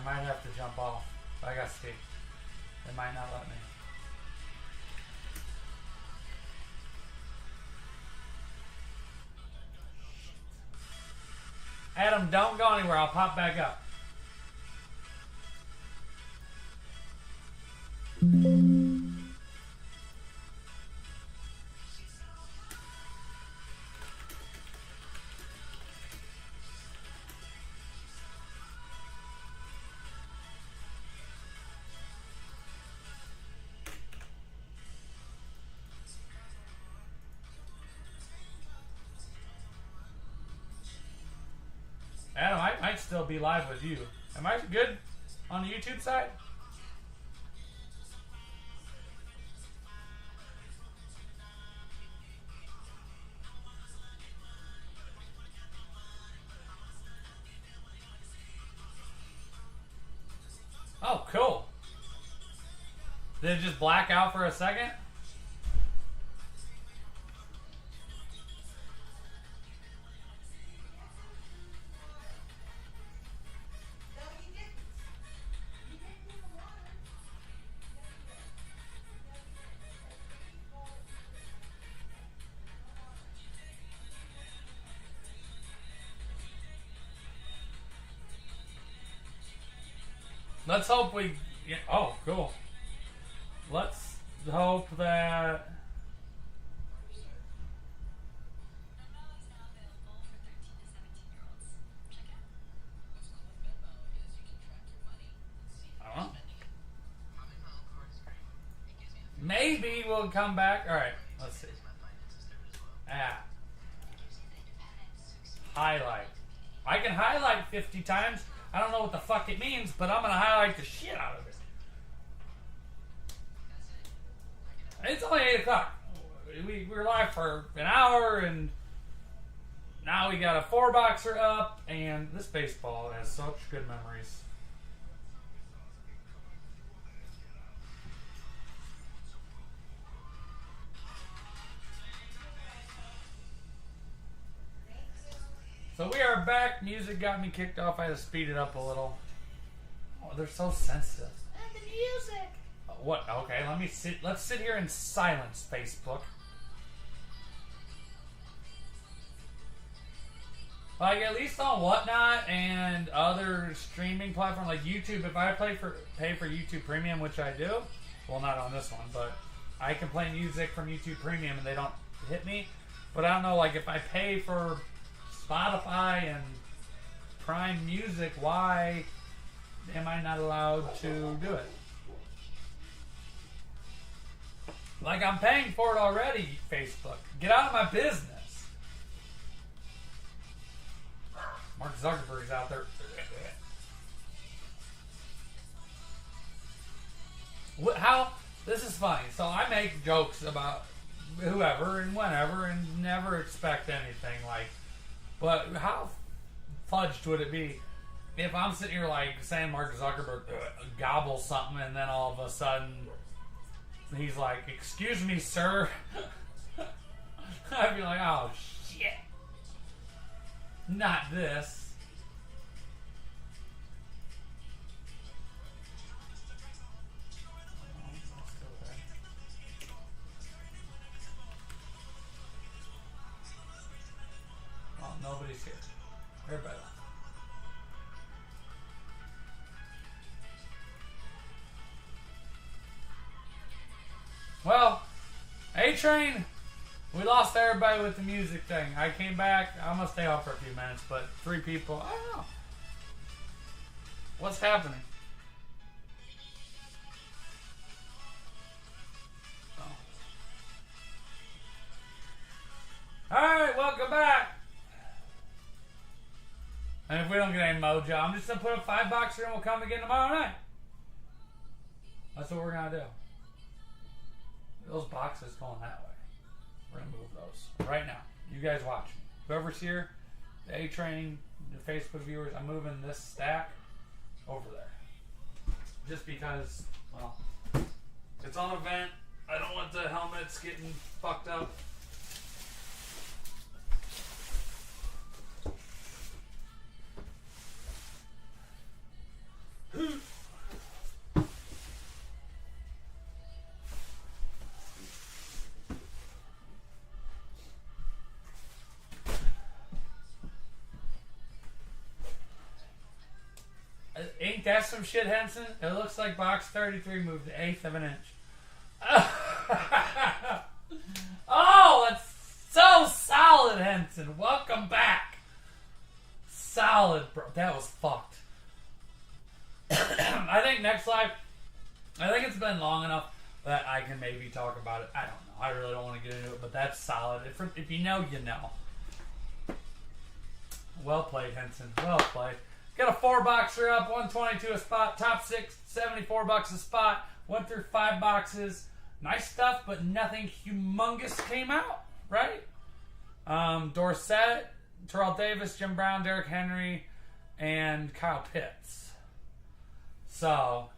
might have to jump off. I gotta see. They might not let me. Adam, don't go anywhere. I'll pop back up. Adam, I might still be live with you. Am I good on the YouTube side? Oh, cool. Did it just black out for a second? Let's hope we. Yeah, oh, cool. Let's hope that. I don't know. Maybe we'll come back. All right. Let's see. Highlight. I can highlight 50 times. I don't know what the fuck it means, but I'm gonna highlight the shit out of it. It's only 8 o'clock. We were live for an hour, and now we got a 4-boxer up, and this baseball has such good memories. So we are back. Music got me kicked off. I had to speed it up a little. Oh, they're so sensitive. The music. What? Okay, let's sit here in silence, Facebook. Like, at least on Whatnot and other streaming platforms like YouTube, if I pay for YouTube Premium, which I do, well, not on this one, but I can play music from YouTube Premium and they don't hit me. But I don't know, like, if I pay for Spotify and Prime Music, why am I not allowed to do it? Like, I'm paying for it already, Facebook. Get out of my business. Mark Zuckerberg's out there. How? This is funny. So I make jokes about whoever and whenever and never expect anything like. But how fudged would it be if I'm sitting here like saying Mark Zuckerberg gobbles something and then all of a sudden he's like, "Excuse me, sir." I'd be like, "Oh shit, not this." Well, nobody's here. Everybody left. Well, A-Train, we lost everybody with the music thing. I came back. I'm going to stay off for a few minutes, but 3 people, I don't know. What's happening? Oh. Alright, welcome back. And if we don't get any mojo, I'm just going to put a 5-boxer and we'll come again tomorrow night. That's what we're going to do. Those boxes going that way. We're going to move those right now. You guys watch me. Whoever's here, the A-Train, the Facebook viewers, I'm moving this stack over there. Just because, well, it's on a vent. I don't want the helmets getting fucked up. Ain't that some shit, Henson? It looks like box 33 moved the 1/8 of an inch. Oh, that's so solid, Henson. Welcome back. Solid, bro. That was fucked. I think next live, I think it's been long enough that I can maybe talk about it. I don't know. I really don't want to get into it, but that's solid. If you know, you know. Well played, Henson. Well played. Got a 4-boxer up, 122 a spot, top 6, $74 a spot. Went through 5 boxes. Nice stuff, but nothing humongous came out, right? Dorsett, Terrell Davis, Jim Brown, Derrick Henry, and Kyle Pitts. So,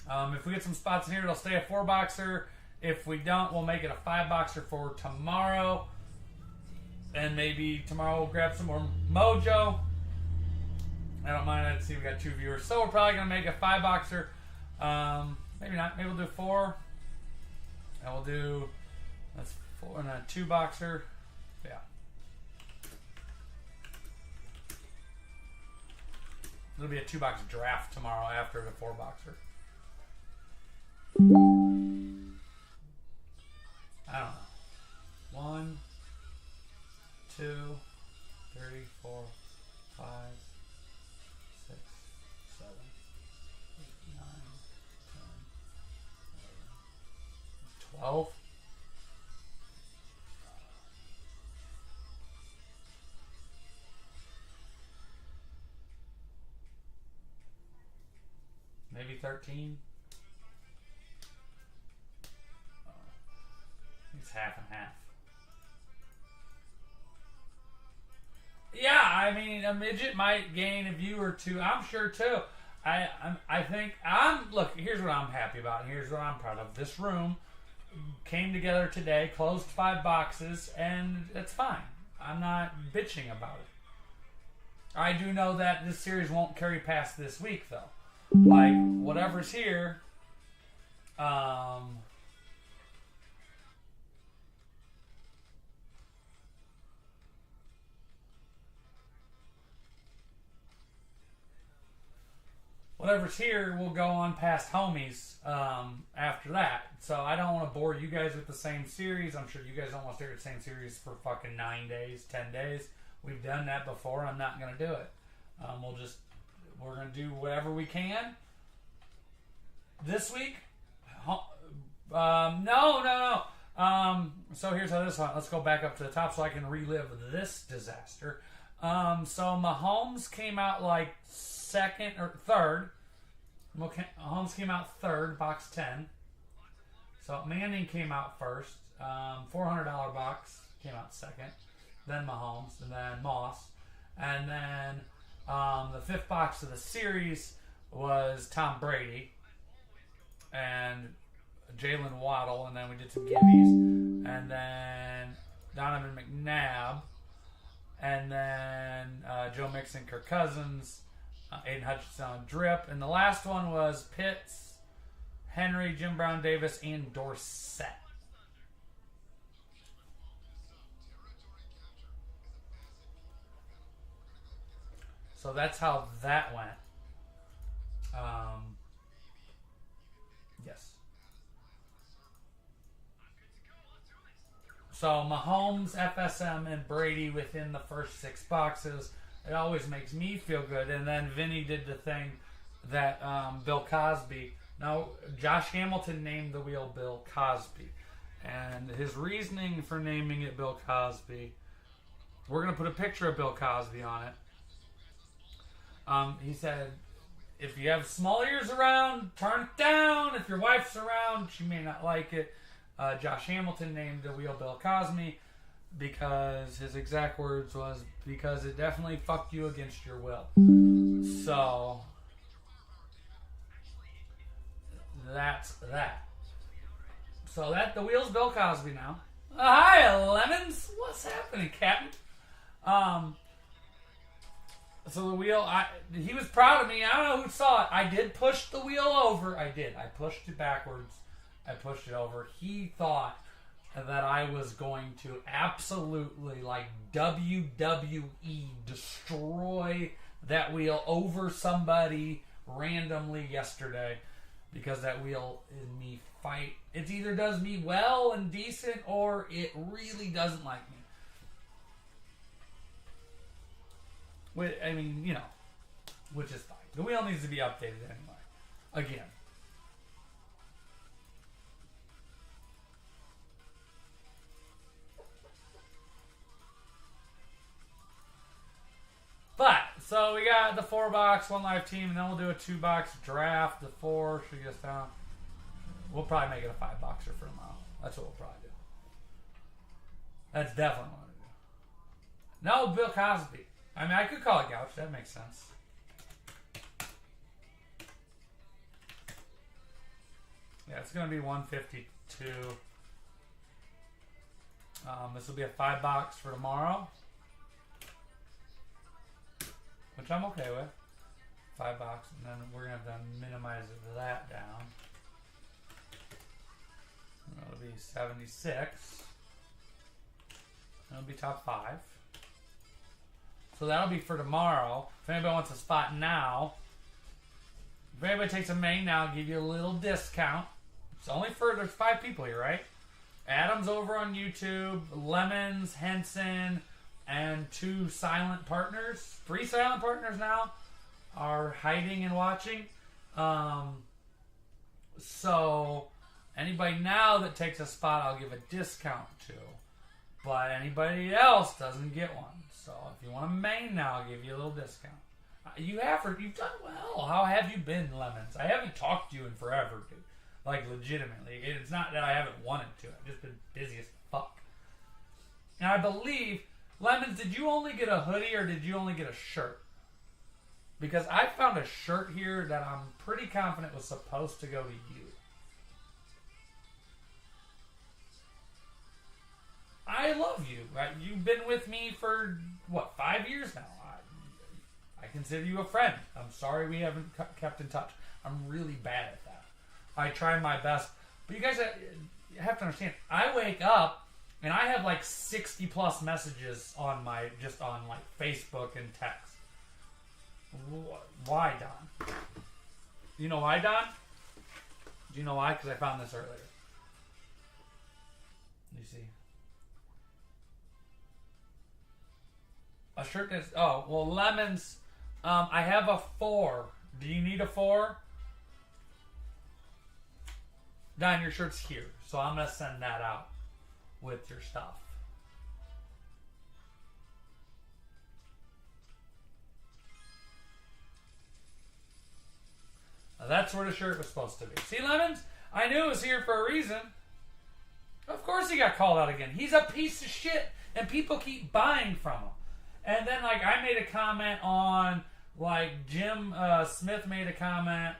if we get some spots in here, it'll stay a 4-boxer. If we don't, we'll make it a 5-boxer for tomorrow. And maybe tomorrow we'll grab some more mojo. I don't mind. I'd see we got 2 viewers. So we're probably going to make a 5-boxer. Maybe not. Maybe we'll do 4. And we'll do, that's 4 and a 2-boxer. Yeah. It'll be a 2-box draft tomorrow after the 4-boxer. I don't know. 1, 2, 3, 4, 5, 6, 7, 8, 9, 10, 11, 12. Maybe 13. It's half and half. Yeah, I mean, a midget might gain a view or two. I'm sure too. I think look. Here's what I'm happy about. And here's what I'm proud of. This room came together today, closed 5 boxes, and it's fine. I'm not bitching about it. I do know that this series won't carry past this week, though. Like, whatever's here, whatever's here will go on past homies after that. So I don't want to bore you guys with the same series. I'm sure you guys don't want to stare at the same series for fucking 9 days, 10 days. We've done that before. I'm not going to do it. We're going to do whatever we can. This week? No. So here's how this went. Let's go back up to the top so I can relive this disaster. So Mahomes came out like second or third. Mahomes came out third, box 10. So Manning came out first. $400 box came out second. Then Mahomes, and then Moss. And then the 5th box of the series was Tom Brady and Jalen Waddle, and then we did some gibbies, and then Donovan McNabb, and then Joe Mixon, Kirk Cousins, Aiden Hutchinson on drip, and the last one was Pitts, Henry, Jim Brown, Davis, and Dorsett. So that's how that went. Yes. So Mahomes, FSM, and Brady within the first 6 boxes. It always makes me feel good. And then Vinny did the thing that Bill Cosby. Now, Josh Hamilton named the wheel Bill Cosby. And his reasoning for naming it Bill Cosby, we're going to put a picture of Bill Cosby on it. He said, if you have small ears around, turn it down. If your wife's around, she may not like it. Josh Hamilton named the wheel Bill Cosby because his exact words was, because it definitely fucked you against your will. So, that's that. So the wheel's Bill Cosby now. Hi, Lemons. What's happening, Captain? So the wheel, he was proud of me. I don't know who saw it. I did push the wheel over. I did. I pushed it backwards. I pushed it over. He thought that I was going to absolutely, like, WWE destroy that wheel over somebody randomly yesterday, because that wheel in me fight. It either does me well and decent, or it really doesn't like me. I mean, you know, which is fine. The wheel needs to be updated anyway. Again. But, so we got the 4-box, 1 live team, and then we'll do a 2-box draft. The 4 should get us down. We'll probably make it a 5-boxer for tomorrow. That's what we'll probably do. That's definitely what we'll do. No, Bill Cosby. I mean, I could call it Gouch. That makes sense. Yeah, it's going to be 152. This will be a 5-box for tomorrow, which I'm okay with. 5-box, and then we're going to have to minimize that down. It'll be 76. It'll be top 5. So that'll be for tomorrow. If anybody wants a spot now, if anybody takes a main now, I'll give you a little discount. It's only for, there's 5 people here, right? Adam's over on YouTube, Lemons, Henson, and 2 silent partners. 3 silent partners now are hiding and watching. So anybody now that takes a spot, I'll give a discount to. But anybody else doesn't get one. So if you want a main now, I'll give you a little discount. You've done well. How have you been, Lemons? I haven't talked to you in forever, dude. Like, legitimately. It's not that I haven't wanted to. I've just been busy as fuck. And I believe, Lemons, did you only get a hoodie or did you only get a shirt? Because I found a shirt here that I'm pretty confident was supposed to go to you. I love you. Right? You've been with me for, 5 years now? I consider you a friend. I'm sorry we haven't kept in touch. I'm really bad at that. I try my best. But you guys have to understand, I wake up and I have like 60 plus messages on Facebook and text. Why, Don? You know why, Don? Do you know why? Because I found this earlier. You see. A shirt that's... Oh, well, Lemons... I have a 4. Do you need a 4? Don, your shirt's here. So I'm going to send that out with your stuff. Now that's where the shirt was supposed to be. See, Lemons? I knew it was here for a reason. Of course he got called out again. He's a piece of shit. And people keep buying from him. And then, I made a comment on, Jim Smith made a comment.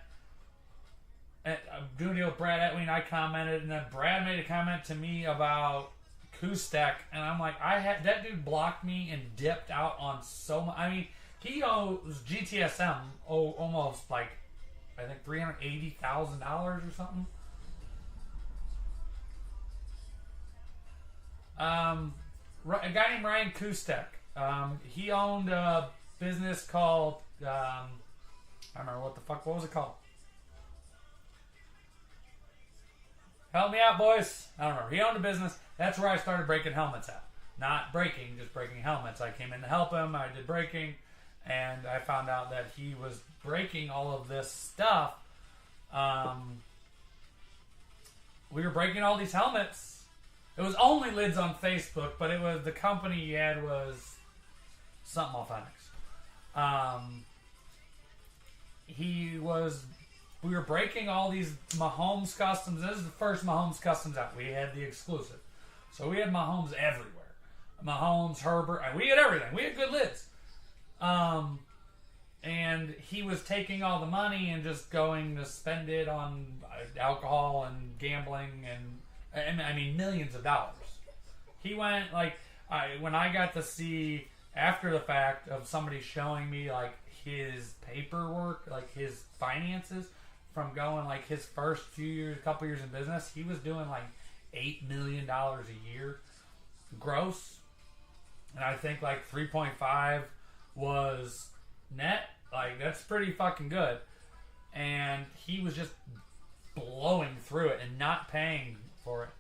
Doing a deal with Brad Etween, I commented. And then Brad made a comment to me about Kustek. And I'm like, that dude blocked me and dipped out on so much. I mean, he owes GTSM almost, I think $380,000 or something. A guy named Ryan Kustek. He owned a business called, I don't remember what was it called? Help me out, boys. I don't remember. He owned a business. That's where I started breaking helmets at. Not breaking, just breaking helmets. I came in to help him. I did breaking. And I found out that he was breaking all of this stuff. We were breaking all these helmets. It was only lids on Facebook, but it was the company he had was something Authentics. We were breaking all these Mahomes customs. This is the first Mahomes customs out. We had the exclusive. So we had Mahomes everywhere. Mahomes, Herbert, we had everything. We had good lids. And he was taking all the money and just going to spend it on alcohol and gambling and, I mean, millions of dollars. He went, when I got to see, after the fact of somebody showing me, his paperwork, his finances, from going, his first couple years in business, he was doing, $8 million a year gross. And I think, 3.5 was net. That's pretty fucking good. And he was just blowing through it and not paying for it.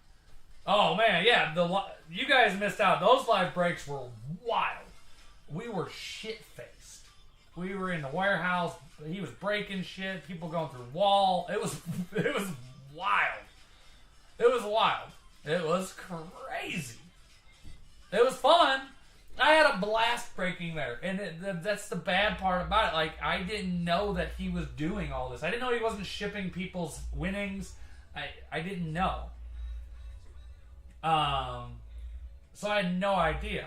Oh, man, yeah. You guys missed out. Those live breaks were wild. We were shit-faced. We were in the warehouse. He was breaking shit. People going through wall. It was wild. It was wild. It was crazy. It was fun. I had a blast breaking there. And that's the bad part about it. I didn't know that he was doing all this. I didn't know he wasn't shipping people's winnings. I didn't know. So I had no idea.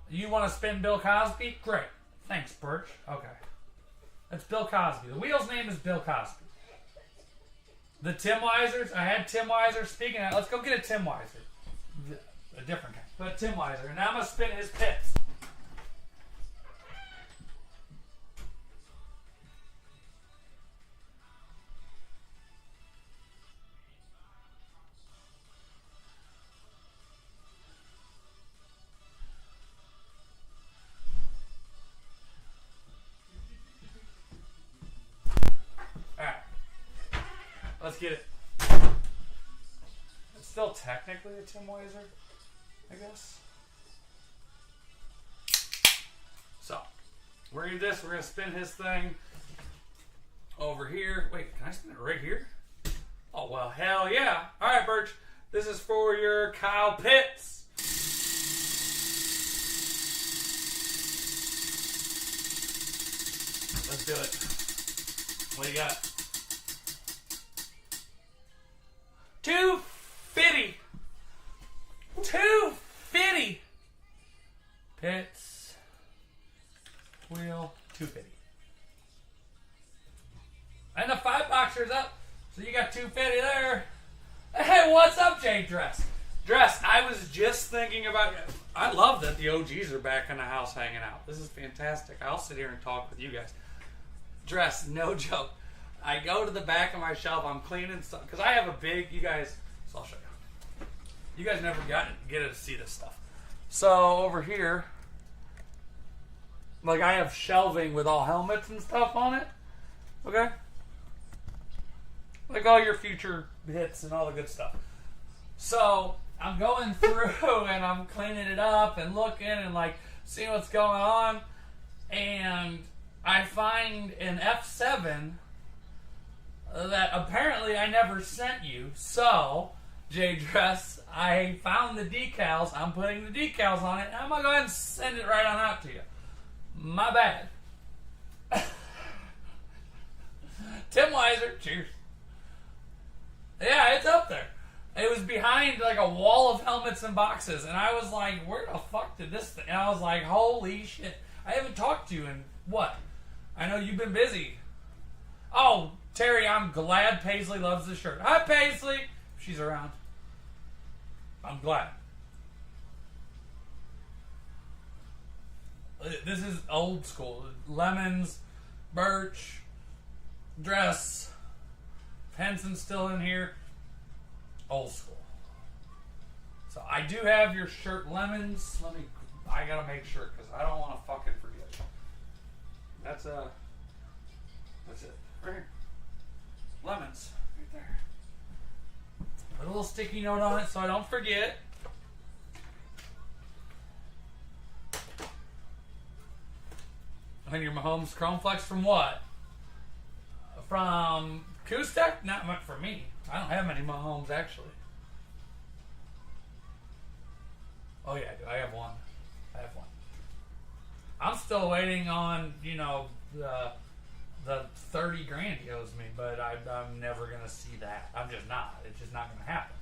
You want to spin Bill Cosby? Great. Thanks, Birch. Okay. That's Bill Cosby. The wheel's name is Bill Cosby. The Tim Weisers, I had Tim Weiser. Speaking of that, let's go get a Tim Weiser. A different guy. But Tim Weiser. And now I'm going to spin his pits. get it. It's still technically a Tim Weiser, I guess. So, we're going to do this. We're going to spin his thing over here. Wait, can I spin it right here? Oh, well, hell yeah. All right, Birch. This is for your Kyle Pitts. Let's do it. What do you got? 250. 250. Pitts. Wheel. 250. And the 5-boxer's up. So you got 250 there. Hey, what's up, Jay Dress? Dress, I was just thinking about you. I love that the OGs are back in the house hanging out. This is fantastic. I'll sit here and talk with you guys. Dress, no joke. I go to the back of my shelf. I'm cleaning stuff. Because I have a big, you guys, so I'll show you. You guys never get to see this stuff. So over here, like I have shelving with all helmets and stuff on it. Okay? Like all your future hits and all the good stuff. So I'm going through and I'm cleaning it up and looking and like seeing what's going on. And I find an F7 that apparently I never sent you. So, J Dress, I found the decals. I'm putting the decals on it. And I'm going to go ahead and send it right on out to you. My bad. Tim Weiser, cheers. Yeah, it's up there. It was behind like a wall of helmets and boxes, and I was like, where the fuck did this thing? And I was like, holy shit. I haven't talked to you in what? I know you've been busy. Oh, Terry, I'm glad Paisley loves the shirt. Hi, Paisley. She's around. I'm glad. This is old school. Lemons, Birch, Dress, Henson's still in here. Old school. So I do have your shirt, Lemons. I gotta make sure because I don't want to fucking forget. That's it. Right here. Lemons. Right there. Put a little sticky note on it so I don't forget. And your Mahomes Chrome Flex from what? From Kustek? Not much for me. I don't have many Mahomes actually. Oh yeah, I do. I have one. I'm still waiting on, the 30 grand he owes me, but I'm never gonna see that. I'm just not. It's just not gonna happen.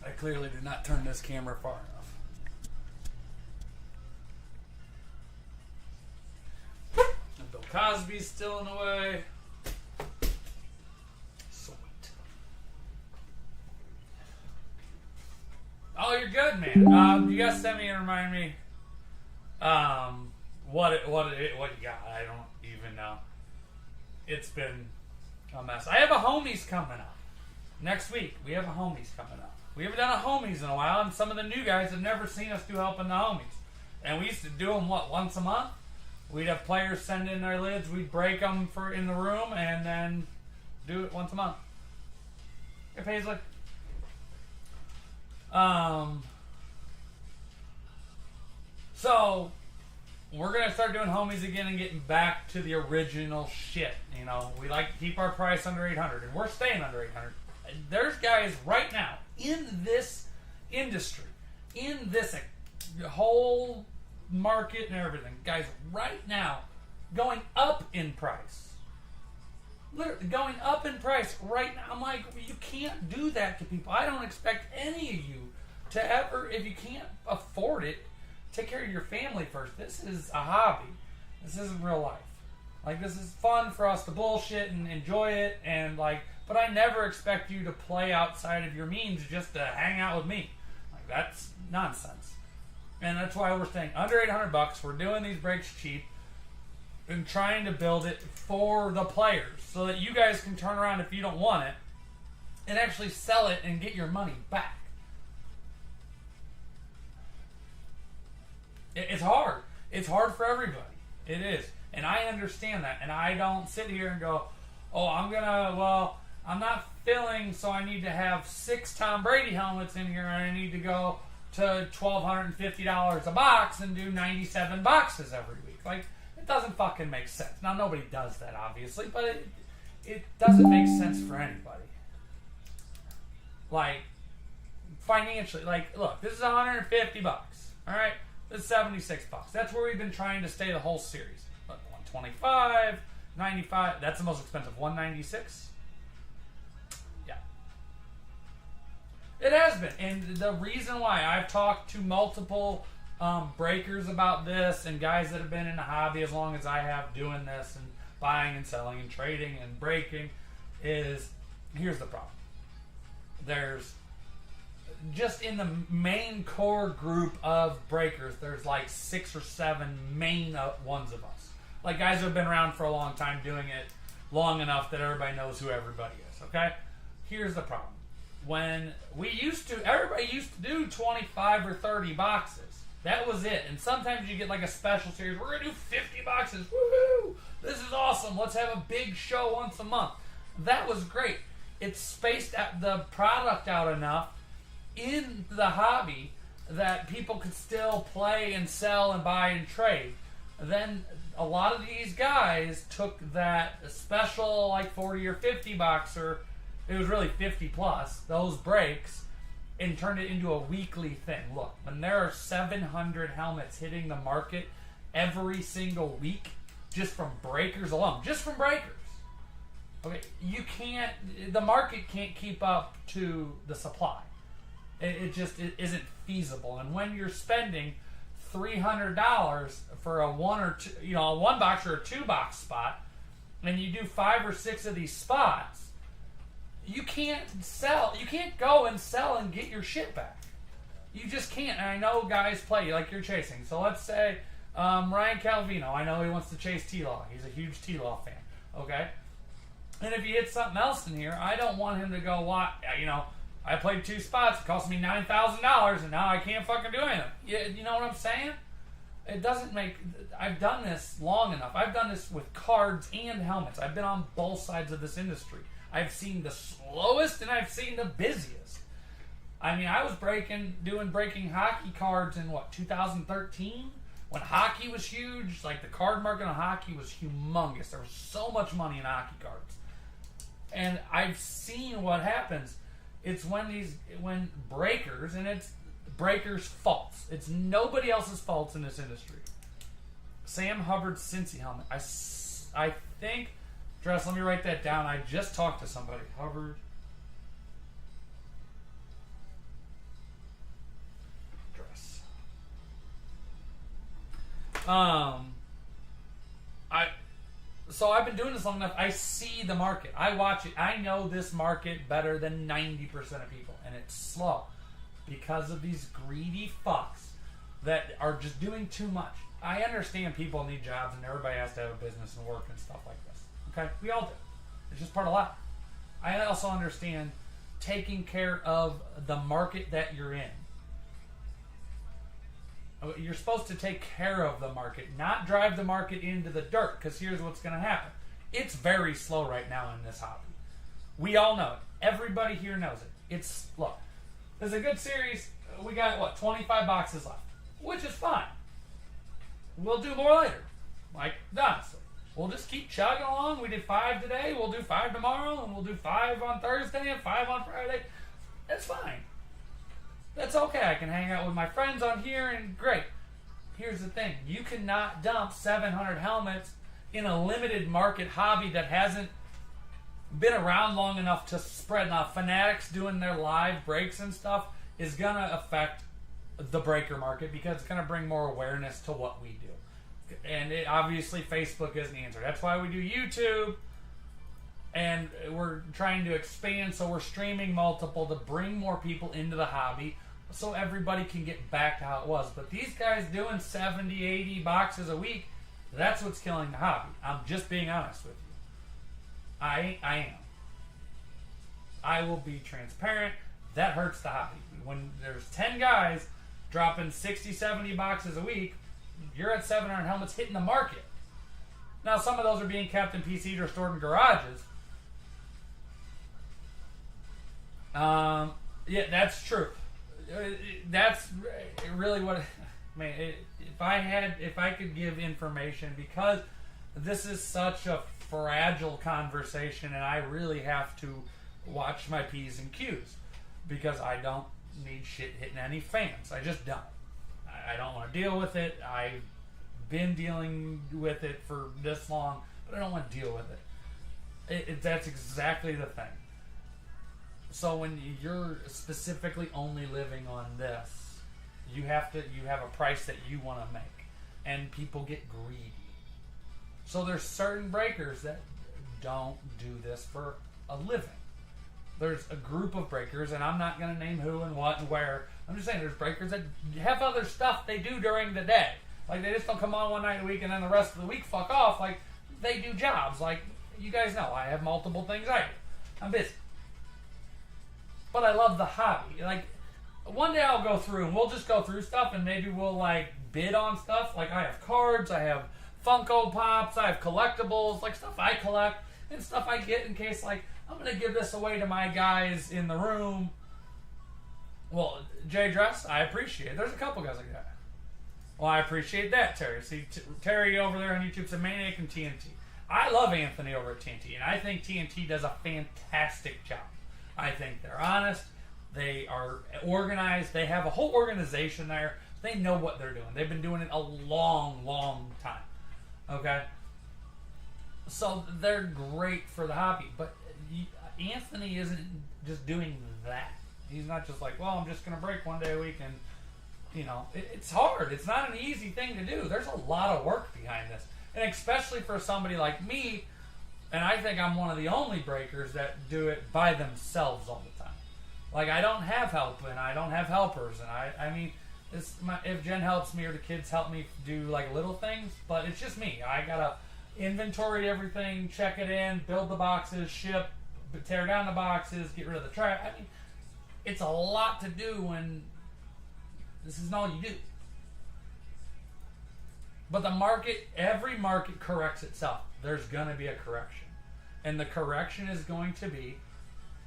I clearly did not turn this camera far enough. And Bill Cosby's still in the way. Sweet. Oh, you're good, man. You guys send me and remind me what you got. I don't even know. It's been a mess. I have a homies coming up next week. We have a homies coming up. We haven't done a homies in a while, and some of the new guys have never seen us do helping the homies. And we used to do them once a month. We'd have players send in their lids. We'd break them in the room, and then do it once a month. Hey, Paisley. So we're gonna start doing homies again and getting back to the original shit. We like to keep our price under 800, and we're staying under 800. There's guys right now in this industry, in this whole market and everything, guys right now going up in price. Literally going up in price right now. I'm like, you can't do that to people. I don't expect any of you to ever, if you can't afford it, take care of your family first. This is a hobby. This isn't real life. Like, this is fun for us to bullshit and enjoy it, and but I never expect you to play outside of your means just to hang out with me. Like, that's nonsense. And that's why we're staying under $800. We're doing these breaks cheap and trying to build it for the players so that you guys can turn around if you don't want it and actually sell it and get your money back. It's hard. It's hard for everybody. It is. And I understand that. And I don't sit here and go, oh, I'm not filling, so I need to have 6 Tom Brady helmets in here, and I need to go to $1,250 a box and do 97 boxes every week. Like, it doesn't fucking make sense. Now, nobody does that, obviously, but it doesn't make sense for anybody. Like, financially, like, look, this is 150 bucks. All right, this is 76 bucks. That's where we've been trying to stay the whole series. Look, 125, 95. That's the most expensive. 196. Yeah, it has been, and the reason why I've talked to multiple breakers about this and guys that have been in the hobby as long as I have doing this and buying and selling and trading and breaking is, here's the problem. There's just in the main core group of breakers, there's like 6 or 7 main ones of us. Like guys who have been around for a long time doing it long enough that everybody knows who everybody is, okay? Here's the problem. When everybody used to do 25 or 30 boxes. That was it. And sometimes you get like a special series. We're going to do 50 boxes. Woohoo! This is awesome. Let's have a big show once a month. That was great. It spaced out the product out enough in the hobby that people could still play and sell and buy and trade. Then a lot of these guys took that special like 40 or 50 boxer, it was really 50 plus, those breaks, and turned it into a weekly thing. Look, when there are 700 helmets hitting the market every single week, just from breakers alone, okay, the market can't keep up to the supply. It just isn't feasible. And when you're spending $300 for a 1 or 2, a 1 box or a 2 box spot, and you do 5 or 6 of these spots, you can't go and sell and get your shit back. You just can't. And I know guys play like you're chasing. So let's say Ryan Calvino. I know he wants to chase T-Law. He's a huge T-Law fan. Okay? And if he hits something else in here, I don't want him to go, I played 2 spots. It cost me $9,000, and now I can't fucking do anything. You know what I'm saying? It doesn't make... I've done this long enough. I've done this with cards and helmets. I've been on both sides of this industry. I've seen the slowest and I've seen the busiest. I mean, I was breaking hockey cards in 2013? When hockey was huge, like the card market on hockey was humongous. There was so much money in hockey cards. And I've seen what happens. It's when breakers, and it's breakers' faults. It's nobody else's faults in this industry. Sam Hubbard's Cincy helmet. I think... Dress, let me write that down. I just talked to somebody. Hubbard. Dress. So I've been doing this long enough. I see the market. I watch it. I know this market better than 90% of people. And it's slow. Because of these greedy fucks that are just doing too much. I understand people need jobs and everybody has to have a business and work and stuff like this. Okay, we all do. It's just part of life. I also understand taking care of the market that you're in. You're supposed to take care of the market, not drive the market into the dirt, because here's what's going to happen. It's very slow right now in this hobby. We all know it. Everybody here knows it. Look, there's a good series. We got, 25 boxes left, which is fine. We'll do more later. Honestly. We'll just keep chugging along. We did 5 today. We'll do 5 tomorrow. And we'll do 5 on Thursday and 5 on Friday. That's fine. That's okay. I can hang out with my friends on here and great. Here's the thing. You cannot dump 700 helmets in a limited market hobby that hasn't been around long enough to spread. Now, Fanatics doing their live breaks and stuff is going to affect the breaker market because it's going to bring more awareness to what we do. And obviously Facebook isn't the answer. That's why we do YouTube. And we're trying to expand, so we're streaming multiple to bring more people into the hobby so everybody can get back to how it was. But these guys doing 70, 80 boxes a week, that's what's killing the hobby. I'm just being honest with you. I am. I will be transparent. That hurts the hobby. When there's 10 guys dropping 60, 70 boxes a week, you're at 700 helmets hitting the market. Now, some of those are being kept in PCs or stored in garages. Yeah, that's true. That's really what. Man, if I could give information, because this is such a fragile conversation, and I really have to watch my P's and Q's, because I don't need shit hitting any fans. I just don't. I don't want to deal with it. I've been dealing with it for this long, but I don't want to deal with it. That's exactly the thing. So when you're specifically only living on this, you have a price that you want to make, and people get greedy. So there's certain breakers that don't do this for a living. There's a group of breakers, and I'm not going to name who and what and where. I'm just saying there's breakers that have other stuff they do during the day. Like, they just don't come on one night a week and then the rest of the week fuck off. Like, they do jobs. Like, you guys know, I have multiple things I do. I'm busy. But I love the hobby. Like, one day I'll go through and we'll just go through stuff, and maybe we'll, like, bid on stuff. Like, I have cards, I have Funko Pops, I have collectibles, like, stuff I collect and stuff I get in case, like, I'm going to give this away to my guys in the room. Well, Jay Dress, I appreciate it. There's a couple guys like that. Well, I appreciate that, Terry. See, Terry over there on YouTube said Maniac and TNT. I love Anthony over at TNT, and I think TNT does a fantastic job. I think they're honest. They are organized. They have a whole organization there. They know what they're doing. They've been doing it a long, long time. Okay? So they're great for the hobby, but Anthony isn't just doing that. He's not just like, well, I'm just going to break one day a week, and, you know, it's hard. It's not an easy thing to do. There's a lot of work behind this, and especially for somebody like me, and I think I'm one of the only breakers that do it by themselves all the time. Like, I don't have help, and I don't have helpers, and I mean, if Jen helps me or the kids help me do, like, little things, but it's just me. I got to inventory everything, check it in, build the boxes, ship, tear down the boxes, get rid of the trash. I mean, it's a lot to do when this isn't all you do. But the market, every market corrects itself. There's going to be a correction. And the correction is going to be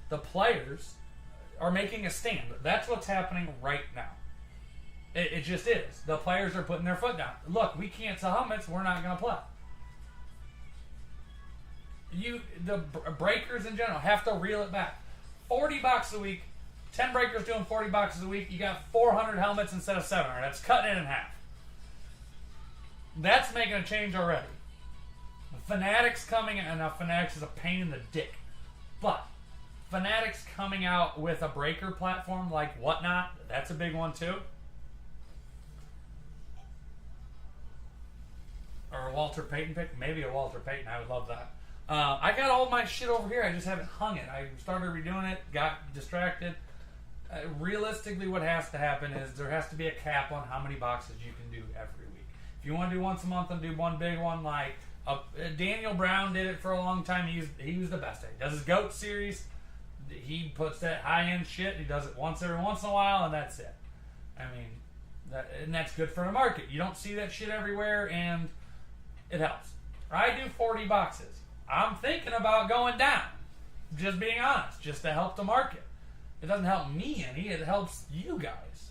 the players are making a stand. That's what's happening right now. It just is. The players are putting their foot down. Look, we can't sell helmets. We're not going to play. The breakers in general have to reel it back. $40 a week, 10 breakers doing $40 a week. You got 400 helmets instead of 700. That's cutting it in half. That's making a change already. Fanatics coming, and now Fanatics is a pain in the dick, but Fanatics coming out with a breaker platform like Whatnot, that's a big one too. Or a Walter Payton pick, maybe a Walter Payton. I would love that. I got all my shit over here. I just haven't hung it. I started redoing it, got distracted. Realistically, what has to happen is there has to be a cap on how many boxes you can do every week. If you want to do once a month and do one big one, like Daniel Brown did it for a long time. He was the best at it. He does his GOAT series. He puts that high-end shit. He does it every once in a while, and that's it. I mean, and that's good for the market. You don't see that shit everywhere, and it helps. I do 40 boxes. I'm thinking about going down. Just being honest, just to help the market. It doesn't help me any. It helps you guys.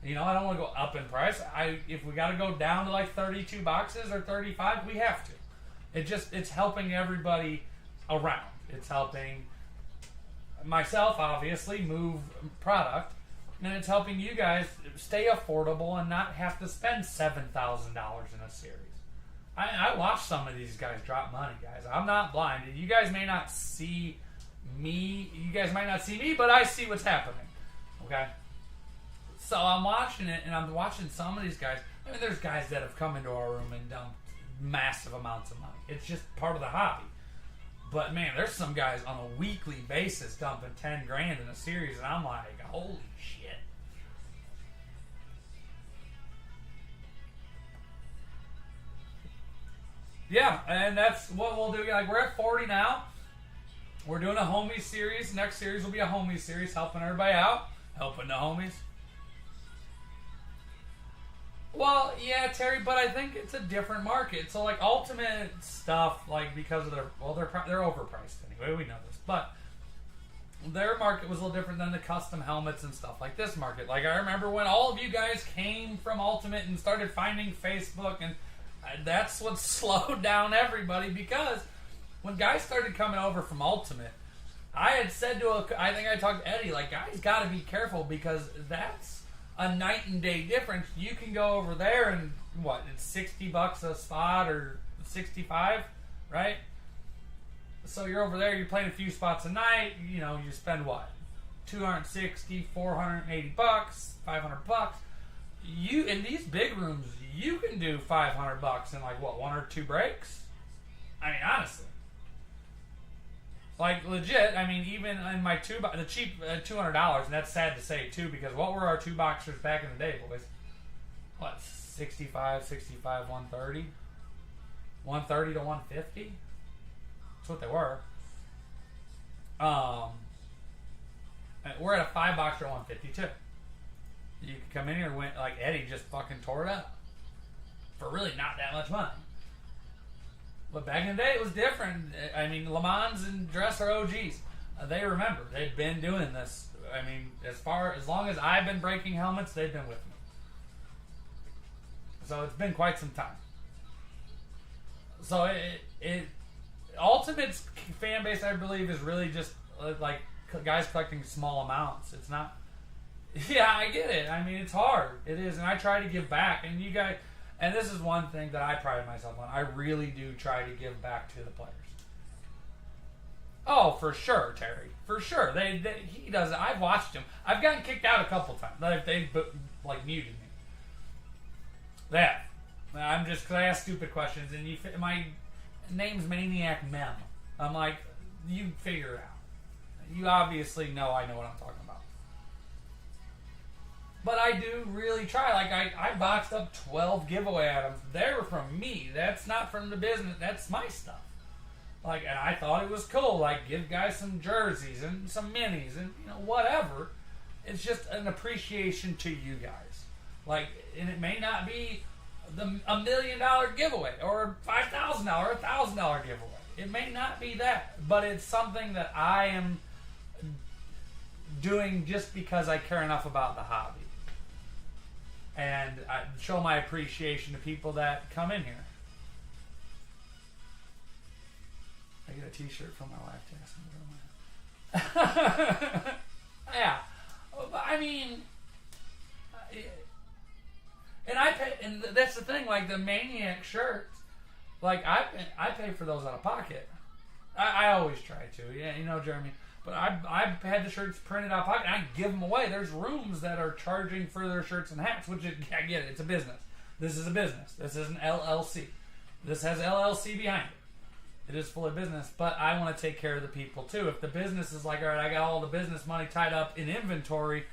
You know, I don't want to go up in price. If we got to go down to like 32 boxes or 35, we have to. It's helping everybody around. It's helping myself, obviously, move product, and it's helping you guys stay affordable and not have to spend $7,000 in a series. I watch some of these guys drop money, guys. I'm not blind. You guys may not see me. You guys might not see me, but I see what's happening. Okay? So I'm watching it, and I'm watching some of these guys. I mean, there's guys that have come into our room and dumped massive amounts of money. It's just part of the hobby. But, man, there's some guys on a weekly basis dumping 10 grand in a series, and I'm like, holy shit. Yeah, and that's what we'll do. Like, we're at 40 now. We're doing a homies series. Next series will be a homies series, helping everybody out, helping the homies. Well, yeah, Terry, but I think it's a different market. So, like, Ultimate stuff, like, because of they're overpriced anyway. We know this, but their market was a little different than the custom helmets and stuff like this market. Like, I remember when all of you guys came from Ultimate and started finding Facebook, and that's what slowed down everybody, because when guys started coming over from Ultimate, I had said I think I talked to Eddie, like, guys got to be careful, because that's a night and day difference. You can go over there and it's $60 a spot or 65, right? So you're over there, you're playing a few spots a night, you spend what? $260, $480, $500. You in these big rooms, you can do $500 in like one or two breaks. I mean, honestly. Like, legit, I mean, even in my the cheap $200, and that's sad to say, too, because what were our two boxers back in the day, boys? What, 65, 130? 130 to 150? That's what they were. We're at a 5-boxer at 152. You could come in here and win, like, Eddie just fucking tore it up. For really not that much money. But back in the day, it was different. I mean, Le Mans and Dress are OGs. They remember. They've been doing this. I mean, as long as I've been breaking helmets, they've been with me. So it's been quite some time. So Ultimate's fan base, I believe, is really just like guys collecting small amounts. It's not. Yeah, I get it. I mean, it's hard. It is, and I try to give back. And you guys. And this is one thing that I pride myself on. I really do try to give back to the players. Oh, for sure, Terry. For sure. He does it. I've watched him. I've gotten kicked out a couple times. They muted me. That. I'm just, because I ask stupid questions, and my name's Maniac Mem. I'm like, you figure it out. You obviously know I know what I'm talking about. But I do really try. Like, I boxed up 12 giveaway items. They were from me. That's not from the business. That's my stuff. Like, and I thought it was cool. Like, give guys some jerseys and some minis and, whatever. It's just an appreciation to you guys. Like, and it may not be a $1 million giveaway or $5,000 or $1,000 giveaway. It may not be that. But it's something that I am doing just because I care enough about the hobby. And I show my appreciation to people that come in here. I get a t-shirt from my wife, Jackson. Yeah. I mean, and I pay, and that's the thing, like the Maniac shirts, like I pay for those out of pocket. I always try to, yeah, Jeremy. But I've had the shirts printed out of pocket, and I give them away. There's rooms that are charging for their shirts and hats, which I get it. It's a business. This is a business. This is an LLC. This has LLC behind it. It is fully business, but I want to take care of the people too. If the business is like, all right, I got all the business money tied up in inventory,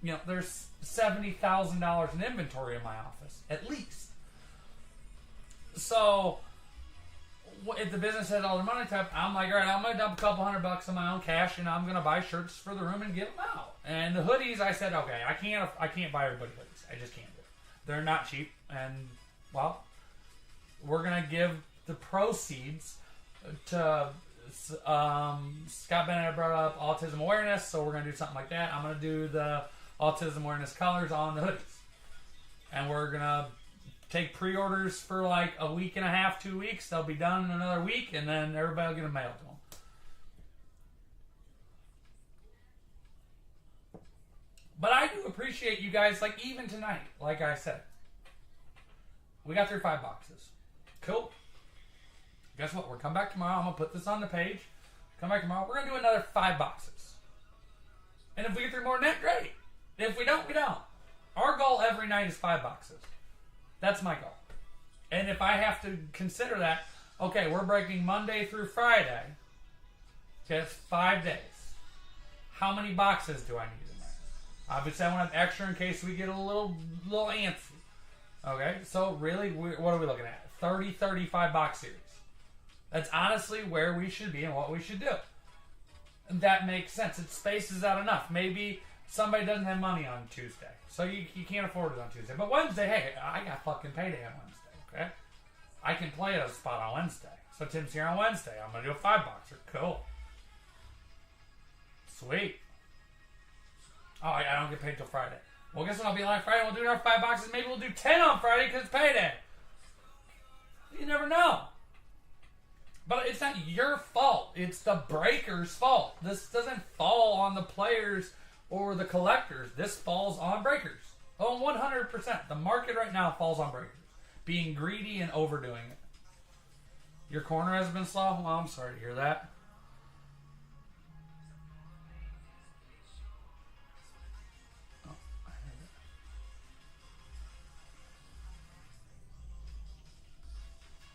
there's $70,000 in inventory in my office, at least. So if the business has all their money tied up, I'm like, all right, I'm going to dump a couple $100 of my own cash, and I'm going to buy shirts for the room and give them out. And the hoodies, I said, okay, I can't buy everybody hoodies. I just can't do it. They're not cheap, and well, we're going to give the proceeds to Scott Bennett brought up autism awareness, so we're going to do something like that. I'm going to do the autism awareness colors on the hoodies, and we're going to take pre-orders for like a week and a half, 2 weeks. They'll be done in another week, and then everybody will get them mailed to them. But I do appreciate you guys, like even tonight, like I said. We got through 5 boxes. Cool. Guess what? We're coming back tomorrow. I'm going to put this on the page. Come back tomorrow. We're going to do another 5 boxes. And if we get through more than that, great. If we don't, we don't. Our goal every night is 5 boxes. That's my goal. And if I have to consider that, okay, we're breaking Monday through Friday. Okay, that's 5 days. How many boxes do I need in there? Obviously, I want to have extra in case we get a little antsy. Okay, so really, what are we looking at? 30, 35 box series. That's honestly where we should be and what we should do. And that makes sense. It spaces out enough. Maybe somebody doesn't have money on Tuesday. So you can't afford it on Tuesday. But Wednesday, hey, I got fucking payday on Wednesday, okay? I can play at a spot on Wednesday. So Tim's here on Wednesday. I'm going to do a $5-boxer. Cool. Sweet. Oh, I don't get paid till Friday. Well, guess what? I'll be like Friday. We'll do our 5 boxes. Maybe we'll do 10 on Friday because it's payday. You never know. But it's not your fault. It's the breaker's fault. This doesn't fall on the players or the collectors. This falls on breakers. Oh, 100%. The market right now falls on breakers. Being greedy and overdoing it. Your corner has been slow? Well, I'm sorry to hear that.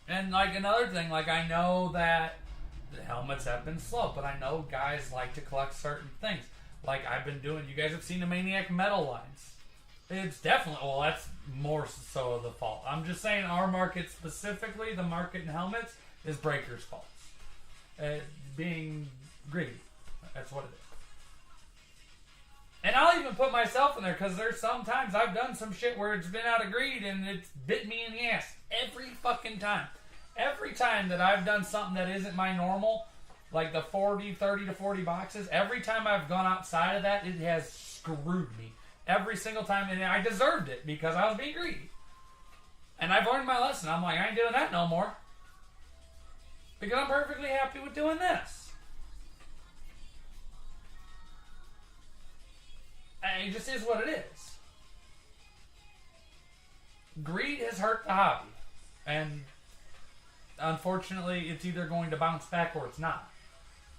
And like another thing, like I know that the helmets have been slow, but I know guys like to collect certain things. Like I've been doing, you guys have seen the Maniac metal lines. It's definitely, well, that's more so of the fault. I'm just saying our market specifically, the market in helmets, is breakers' fault. Being greedy. That's what it is. And I'll even put myself in there because there's sometimes I've done some shit where it's been out of greed and it's bit me in the ass. Every fucking time. Every time that I've done something that isn't my normal, like the 30 to 40 boxes, every time I've gone outside of that, it has screwed me. Every single time, and I deserved it because I was being greedy. And I've learned my lesson. I'm like, I ain't doing that no more. Because I'm perfectly happy with doing this. And it just is what it is. Greed has hurt the hobby. And unfortunately, it's either going to bounce back or it's not.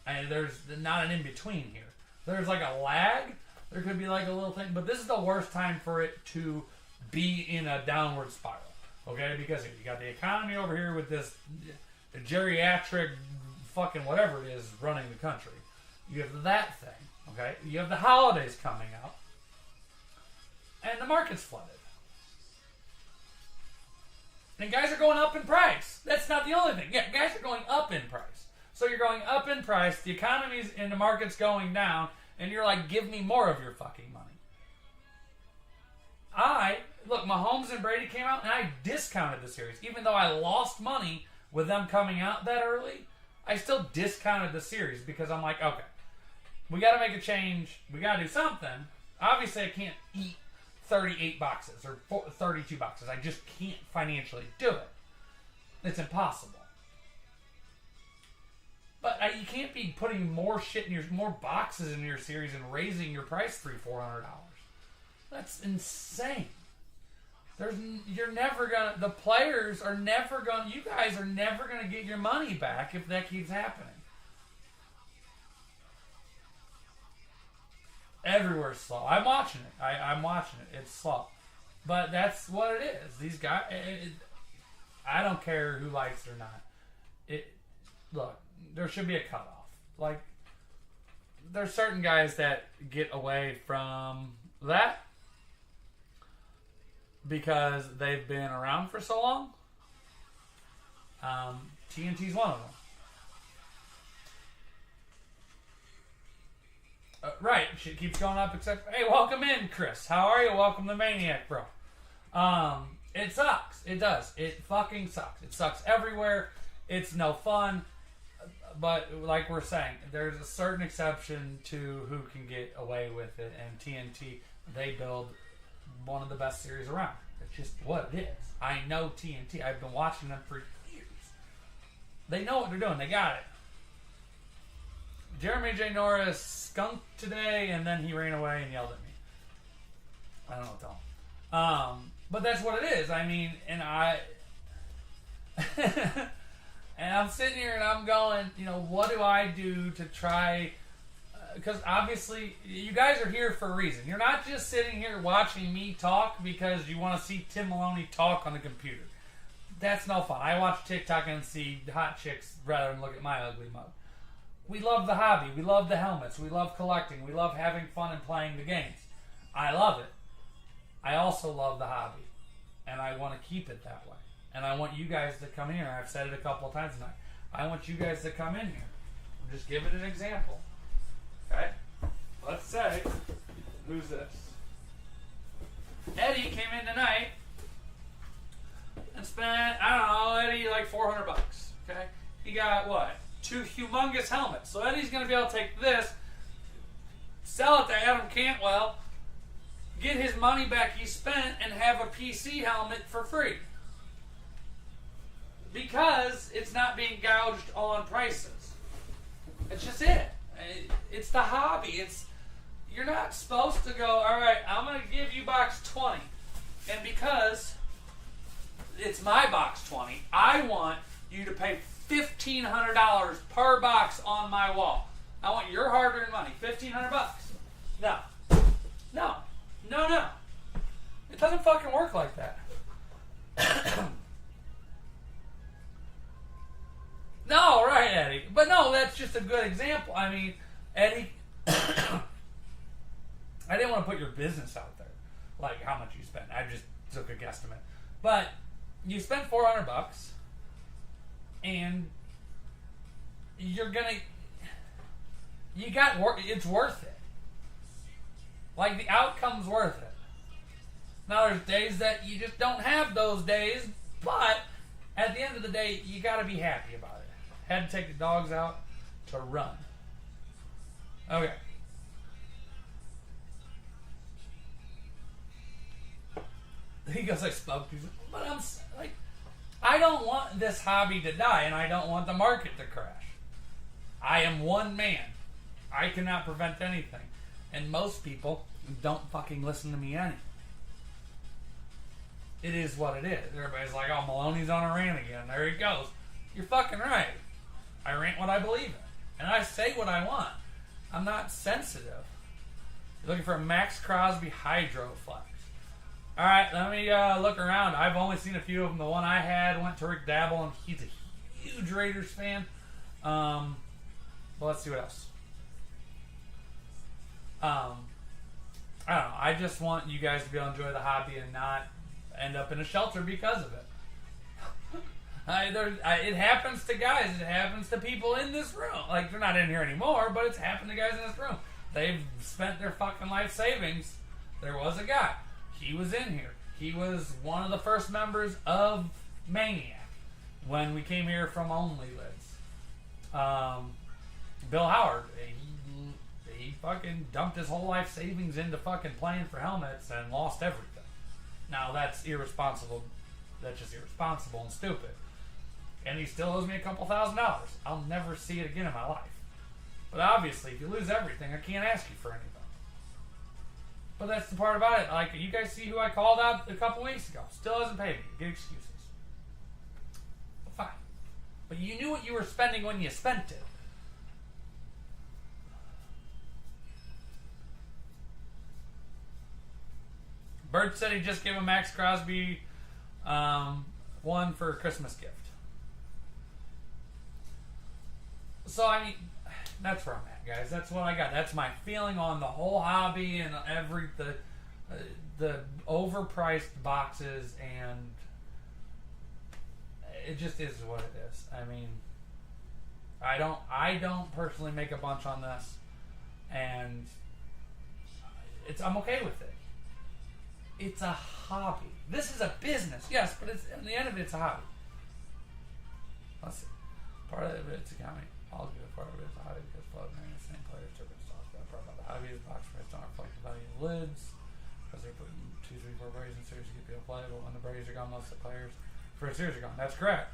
And there's not an in-between here. There's like a lag. There could be like a little thing. But this is the worst time for it to be in a downward spiral. Okay? Because you got the economy over here with this geriatric fucking whatever it is running the country. You have that thing. Okay? You have the holidays coming up. And the market's flooded. And guys are going up in price. That's not the only thing. Yeah, guys are going up in price. So you're going up in price, the economy's and the market's going down, and you're like, give me more of your fucking money. Look, Mahomes and Brady came out, and I discounted the series. Even though I lost money with them coming out that early, I still discounted the series because I'm like, okay, we got to make a change. We got to do something. Obviously, I can't eat 38 boxes or 32 boxes. I just can't financially do it. It's impossible. But you can't be putting more shit in more boxes in your series and raising your price $300-400. That's insane. You're never gonna. The players are never gonna. You guys are never gonna get your money back if that keeps happening. Everywhere's slow. I'm watching it. I'm watching it. It's slow. But that's what it is. These guys, I don't care who likes it or not. Look, there should be a cutoff. Like, there's certain guys that get away from that because they've been around for so long. TNT's one of them. Right, shit keeps going up except, hey, welcome in, Chris. How are you? Welcome to Maniac, bro. It sucks. It does. It fucking sucks. It sucks everywhere. It's no fun. But like we're saying, there's a certain exception to who can get away with it. And TNT, they build one of the best series around. It's just what it is. I know TNT. I've been watching them for years. They know what they're doing. They got it. Jeremy J. Norris skunked today, and then he ran away and yelled at me. I don't know what to tell him. But that's what it is. I mean, and and I'm sitting here and I'm going, what do I do to try? Because obviously, you guys are here for a reason. You're not just sitting here watching me talk because you want to see Tim Maloney talk on the computer. That's no fun. I watch TikTok and see hot chicks rather than look at my ugly mug. We love the hobby. We love the helmets. We love collecting. We love having fun and playing the games. I love it. I also love the hobby. And I want to keep it that way. And I want you guys to come here. I've said it a couple of times tonight. I want you guys to come in here. I'm just giving an example. Okay? Let's say Who's this? Eddie came in tonight and spent, I don't know, Eddie, like $400. Okay? He got what? 2 humongous helmets. So Eddie's going to be able to take this, sell it to Adam Cantwell, get his money back he spent, and have a PC helmet for free. Because it's not being gouged on prices. It's just it. It's the hobby. You're not supposed to go, all right, I'm going to give you box 20. And because it's my box 20, I want you to pay $1,500 per box on my wall. I want your hard-earned money, $1,500. No. No. No, no. It doesn't fucking work like that. No, right, Eddie. But no, that's just a good example. I mean, Eddie, I didn't want to put your business out there, like how much you spent. I just took a guesstimate. But you spent $400, and it's worth it. Like, the outcome's worth it. Now, there's days that you just don't have those days, but at the end of the day, you got to be happy about it. Had to take the dogs out to run. Okay. He goes, I smoked. But I'm like, I don't want this hobby to die, and I don't want the market to crash. I am one man. I cannot prevent anything. And most people don't fucking listen to me anyway. It is what it is. Everybody's like, oh, Maloney's on a rant again. There he goes. You're fucking right. I rant what I believe in. And I say what I want. I'm not sensitive. You're looking for a Max Crosby Hydroflex. Alright, let me look around. I've only seen a few of them. The one I had went to Rick Dabble, and he's a huge Raiders fan. Well, let's see what else. I don't know. I just want you guys to be able to enjoy the hobby and not end up in a shelter because of it. It happens to guys. It happens to people in this room. Like, they're not in here anymore, but it's happened to guys in this room. They've spent their fucking life savings. There was a guy. He was in here. He was one of the first members of Maniac when we came here from Only Lids. Bill Howard. He fucking dumped his whole life savings into fucking playing for helmets and lost everything. Now, that's irresponsible. That's just irresponsible and stupid. And he still owes me a couple $1,000s. I'll never see it again in my life. But obviously, if you lose everything, I can't ask you for anything. But that's the part about it. Like, you guys see who I called out a couple weeks ago. Still hasn't paid me. Get excuses. Fine. But you knew what you were spending when you spent it. Bert said he just gave a Max Crosby one for a Christmas gift. So, I mean, that's where I'm at, guys. That's what I got. That's my feeling on the whole hobby and the overpriced boxes, and it just is what it is. I mean, I don't personally make a bunch on this, and I'm okay with it. It's a hobby. This is a business, yes, but it's at the end of it, it's a hobby. Let's see. Part of it's accounting. All good. Part of it is a hobby because flood and the same players are going to talk about. Part about the hobby is box price don't reflect the value of lids because they're putting 2, 3, 4 brazies in series to get people to play. But when the brazies are gone, most of the players for a series are gone. That's correct.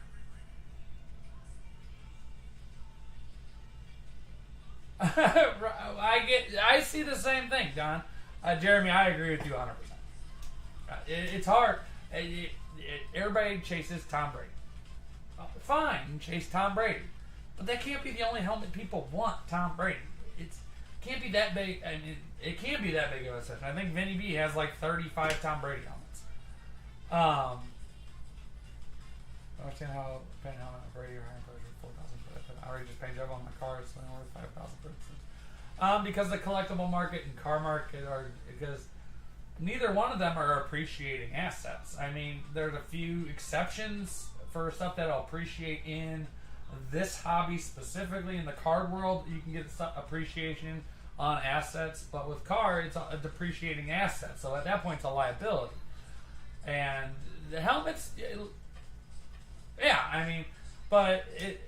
I see the same thing, Don. Jeremy, I agree with you 100%. It's hard. Everybody chases Tom Brady. Fine, chase Tom Brady. But that can't be the only helmet people want, Tom Brady. It can't be that big. I mean, it can't be that big of a session. I think Vinny B has like 35 Tom Brady helmets. I understand how paying helmet on Brady or hiring players for 4,000, but I already just paid Joe on my car. It's only worth 5,000 for instance. Because the collectible market and car market are because neither one of them are appreciating assets. I mean, there's a few exceptions for stuff that'll appreciate in this hobby specifically. In the card world, you can get appreciation on assets, but with car, it's a depreciating asset. So at that point, it's a liability. And the helmets, yeah, I mean, but it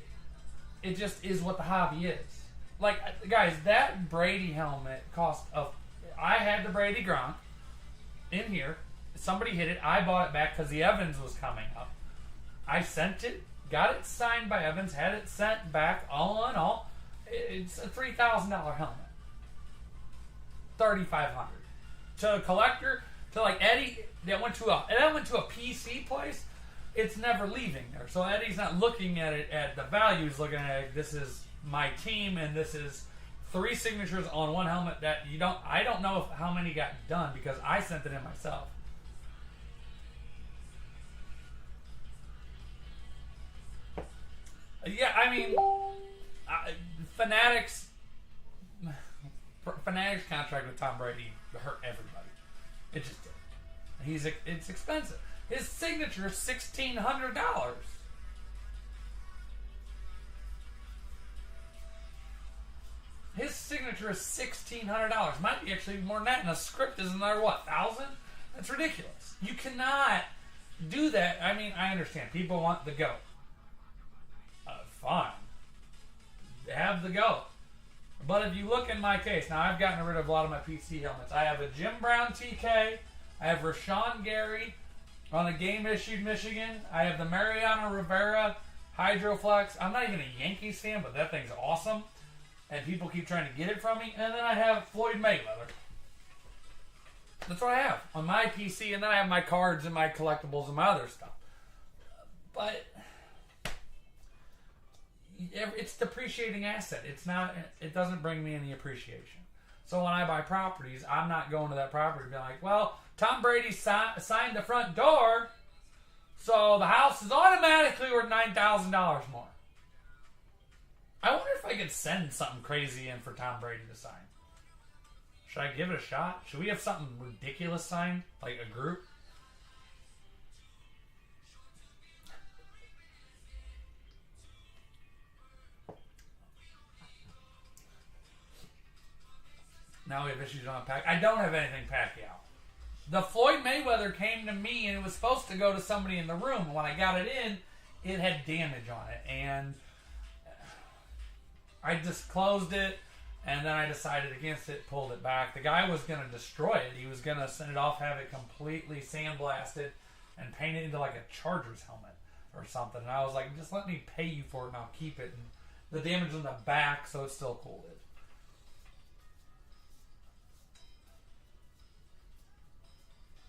just is what the hobby is. Like, guys, that Brady helmet I had the Brady Gronk in here. Somebody hit it. I bought it back because the Evans was coming up. I sent it, got it signed by Evans, had it sent back. All in all, it's a $3,000 helmet. $3,500 to a collector, to like Eddie that went to a PC place. It's never leaving there. So Eddie's not looking at it at the value. He's looking at it, this is my team, and this is 3 signatures on one helmet that I don't know how many got done because I sent it in myself. Yeah, I mean, Fanatics contract with Tom Brady hurt everybody. It just did. It's expensive. His signature is $1,600. His signature is $1,600. Might be actually more than that. And a script is another, what, $1,000? That's ridiculous. You cannot do that. I mean, I understand. People want the GOAT. Fine. Have the GOAT. But if you look in my case, now I've gotten rid of a lot of my PC helmets. I have a Jim Brown TK. I have Rashawn Gary on a game-issued Michigan. I have the Mariano Rivera Hydroflex. I'm not even a Yankees fan, but that thing's awesome. And people keep trying to get it from me. And then I have Floyd Mayweather. That's what I have on my PC. And then I have my cards and my collectibles and my other stuff. But it's depreciating asset. It doesn't bring me any appreciation. So when I buy properties, I'm not going to that property and being like, well, Tom Brady signed the front door, so the house is automatically worth $9,000 more. I wonder if I could send something crazy in for Tom Brady to sign. Should I give it a shot? Should we have something ridiculous signed, like a group? Now we have issues on pack. I don't have anything Pacquiao. The Floyd Mayweather came to me and it was supposed to go to somebody in the room. And when I got it in, it had damage on it. And I just closed it. And then I decided against it, pulled it back. The guy was going to destroy it. He was going to send it off, have it completely sandblasted, and paint it into like a Chargers helmet or something. And I was like, just let me pay you for it and I'll keep it. And the damage on the back, so it's still cool.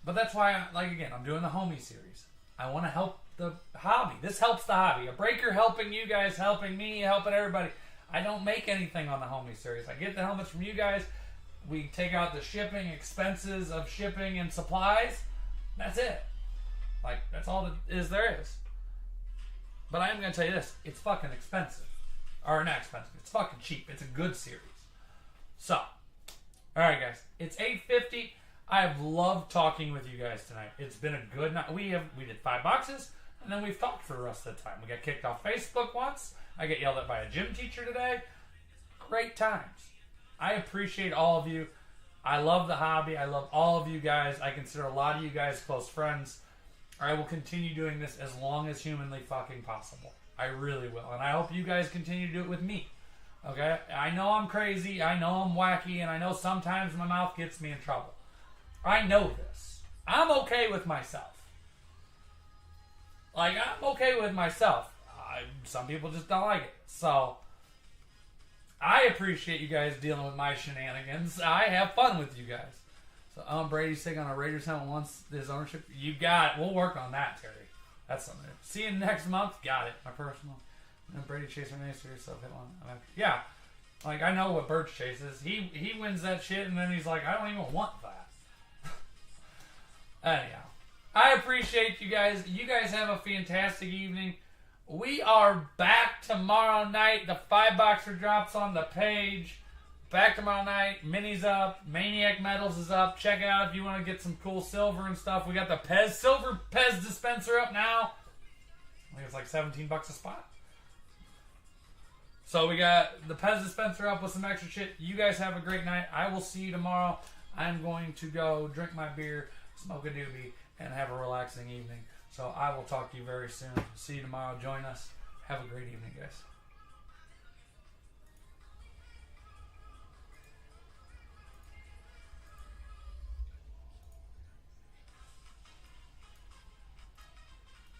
But that's why, I'm doing the homie series. I want to help the hobby. This helps the hobby. A breaker helping you guys, helping me, helping everybody. I don't make anything on the homie series. I get the helmets from you guys. We take out the shipping expenses of shipping and supplies. That's it. That's all there is. But I am going to tell you this. It's fucking expensive. Or not expensive. It's fucking cheap. It's a good series. So, alright guys. It's 8:50. I have loved talking with you guys tonight. It's been a good night. We did 5 boxes, and then we've talked for the rest of the time. We got kicked off Facebook once. I get yelled at by a gym teacher today. Great times. I appreciate all of you. I love the hobby. I love all of you guys. I consider a lot of you guys close friends. I will continue doing this as long as humanly fucking possible. I really will. And I hope you guys continue to do it with me. Okay? I know I'm crazy. I know I'm wacky. And I know sometimes my mouth gets me in trouble. I know this. I'm okay with myself. I'm okay with myself. Some people just don't like it. So, I appreciate you guys dealing with my shenanigans. I have fun with you guys. So, Brady's taking on a Raiders helmet once his ownership. You got it. We'll work on that, Terry. That's something. See you next month. Got it. My personal. And Brady Chaser Ministry. So, hit one. Yeah. I know what Birch chases. He wins that shit, and then he's like, I don't even want that. Anyhow, I appreciate you guys. You guys have a fantastic evening. We are back tomorrow night. The 5-boxer drops on the page. Back tomorrow night. Mini's up. Maniac Metals is up. Check it out if you want to get some cool silver and stuff. We got the silver Pez dispenser up now. I think it's like $17 a spot. So we got the Pez dispenser up with some extra shit. You guys have a great night. I will see you tomorrow. I'm going to go drink my beer, smoke a doobie, and have a relaxing evening. So I will talk to you very soon. See you tomorrow. Join us. Have a great evening, guys.